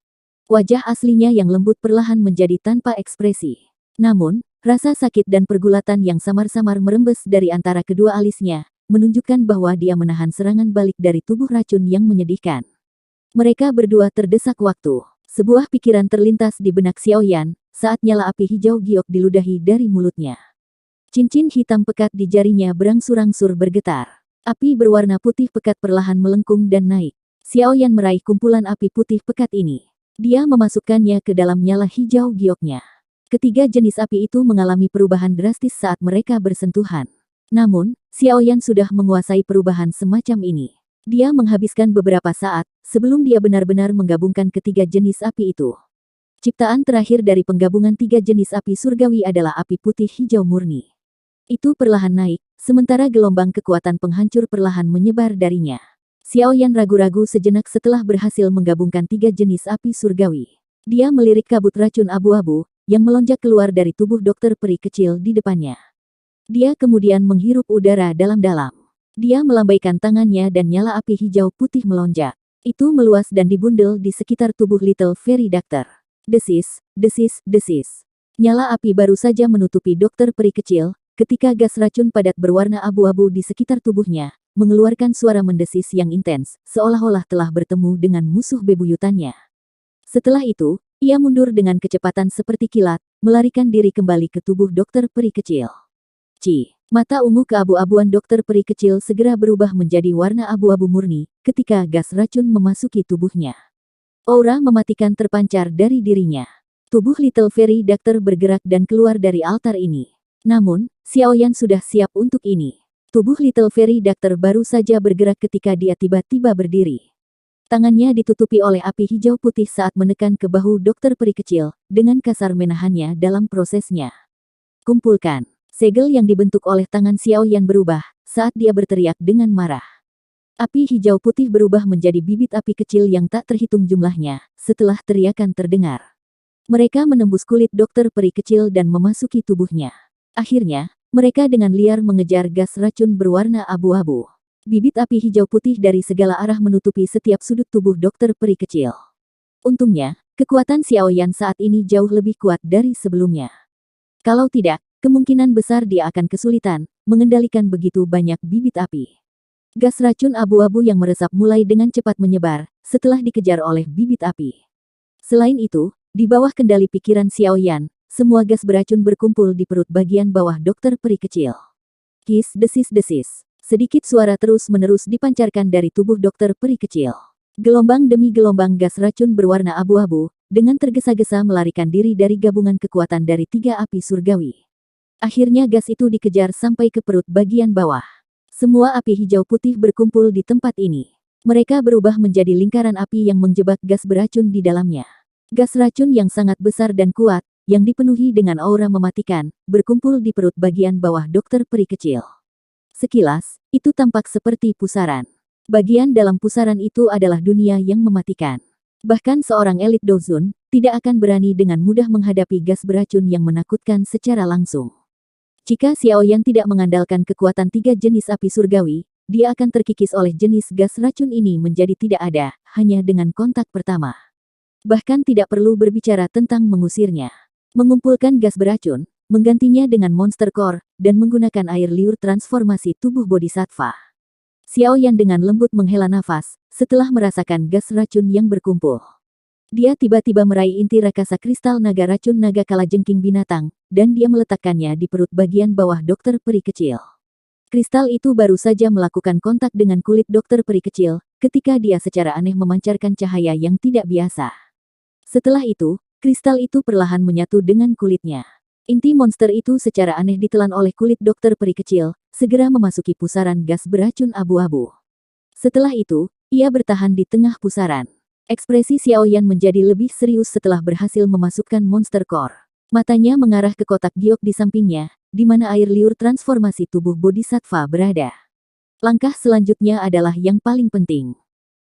Wajah aslinya yang lembut perlahan menjadi tanpa ekspresi. Namun, rasa sakit dan pergulatan yang samar-samar merembes dari antara kedua alisnya, menunjukkan bahwa dia menahan serangan balik dari tubuh racun yang menyedihkan. Mereka berdua terdesak waktu. Sebuah pikiran terlintas di benak Xiao Yan saat nyala api hijau giok diludahi dari mulutnya. Cincin hitam pekat di jarinya berangsur-angsur bergetar. Api berwarna putih pekat perlahan melengkung dan naik. Xiao Yan meraih kumpulan api putih pekat ini. Dia memasukkannya ke dalam nyala hijau gioknya. Ketiga jenis api itu mengalami perubahan drastis saat mereka bersentuhan. Namun, Xiaoyan sudah menguasai perubahan semacam ini. Dia menghabiskan beberapa saat sebelum dia benar-benar menggabungkan ketiga jenis api itu. Ciptaan terakhir dari penggabungan tiga jenis api surgawi adalah api putih hijau murni. Itu perlahan naik, sementara gelombang kekuatan penghancur perlahan menyebar darinya. Xiaoyan ragu-ragu sejenak setelah berhasil menggabungkan tiga jenis api surgawi. Dia melirik kabut racun abu-abu yang melonjak keluar dari tubuh dokter peri kecil di depannya. Dia kemudian menghirup udara dalam-dalam. Dia melambaikan tangannya dan nyala api hijau putih melonjak. Itu meluas dan dibundel di sekitar tubuh Little Fairy Doctor. Desis, desis, desis. Nyala api baru saja menutupi dokter peri kecil, ketika gas racun padat berwarna abu-abu di sekitar tubuhnya, mengeluarkan suara mendesis yang intens, seolah-olah telah bertemu dengan musuh bebuyutannya. Setelah itu, ia mundur dengan kecepatan seperti kilat, melarikan diri kembali ke tubuh dokter peri kecil. Mata ungu keabu-abuan dokter peri kecil segera berubah menjadi warna abu-abu murni ketika gas racun memasuki tubuhnya. Aura mematikan terpancar dari dirinya. Tubuh Little Fairy Doctor bergerak dan keluar dari altar ini. Namun, Xiaoyan sudah siap untuk ini. Tubuh Little Fairy Doctor baru saja bergerak ketika dia tiba-tiba berdiri. Tangannya ditutupi oleh api hijau putih saat menekan ke bahu dokter peri kecil, dengan kasar menahannya dalam prosesnya. Kumpulkan. Segel yang dibentuk oleh tangan Xiaoyan berubah saat dia berteriak dengan marah. Api hijau putih berubah menjadi bibit api kecil yang tak terhitung jumlahnya setelah teriakan terdengar. Mereka menembus kulit dokter peri kecil dan memasuki tubuhnya. Akhirnya, mereka dengan liar mengejar gas racun berwarna abu-abu. Bibit api hijau putih dari segala arah menutupi setiap sudut tubuh dokter peri kecil. Untungnya, kekuatan Xiaoyan saat ini jauh lebih kuat dari sebelumnya. Kalau tidak, kemungkinan besar dia akan kesulitan mengendalikan begitu banyak bibit api. Gas racun abu-abu yang meresap mulai dengan cepat menyebar setelah dikejar oleh bibit api. Selain itu, di bawah kendali pikiran Xiaoyan, semua gas beracun berkumpul di perut bagian bawah dokter peri kecil. Kis desis-desis. Sedikit suara terus-menerus dipancarkan dari tubuh dokter peri kecil. Gelombang demi gelombang gas racun berwarna abu-abu dengan tergesa-gesa melarikan diri dari gabungan kekuatan dari tiga api surgawi. Akhirnya gas itu dikejar sampai ke perut bagian bawah. Semua api hijau putih berkumpul di tempat ini. Mereka berubah menjadi lingkaran api yang menjebak gas beracun di dalamnya. Gas racun yang sangat besar dan kuat, yang dipenuhi dengan aura mematikan, berkumpul di perut bagian bawah dokter peri kecil. Sekilas, itu tampak seperti pusaran. Bagian dalam pusaran itu adalah dunia yang mematikan. Bahkan seorang elit Dozun tidak akan berani dengan mudah menghadapi gas beracun yang menakutkan secara langsung. Jika Xiaoyan tidak mengandalkan kekuatan tiga jenis api surgawi, dia akan terkikis oleh jenis gas racun ini menjadi tidak ada, hanya dengan kontak pertama. Bahkan tidak perlu berbicara tentang mengusirnya. Mengumpulkan gas beracun, menggantinya dengan monster core, dan menggunakan air liur transformasi tubuh bodhisattva. Xiaoyan dengan lembut menghela nafas, setelah merasakan gas racun yang berkumpul. Dia tiba-tiba meraih inti rakasa kristal naga racun naga kalajengking binatang, dan dia meletakkannya di perut bagian bawah dokter peri kecil. Kristal itu baru saja melakukan kontak dengan kulit dokter peri kecil, ketika dia secara aneh memancarkan cahaya yang tidak biasa. Setelah itu, kristal itu perlahan menyatu dengan kulitnya. Inti monster itu secara aneh ditelan oleh kulit dokter peri kecil, segera memasuki pusaran gas beracun abu-abu. Setelah itu, ia bertahan di tengah pusaran. Ekspresi Xiaoyan menjadi lebih serius setelah berhasil memasukkan monster core. Matanya mengarah ke kotak giok di sampingnya, di mana air liur transformasi tubuh bodhisattva berada. Langkah selanjutnya adalah yang paling penting.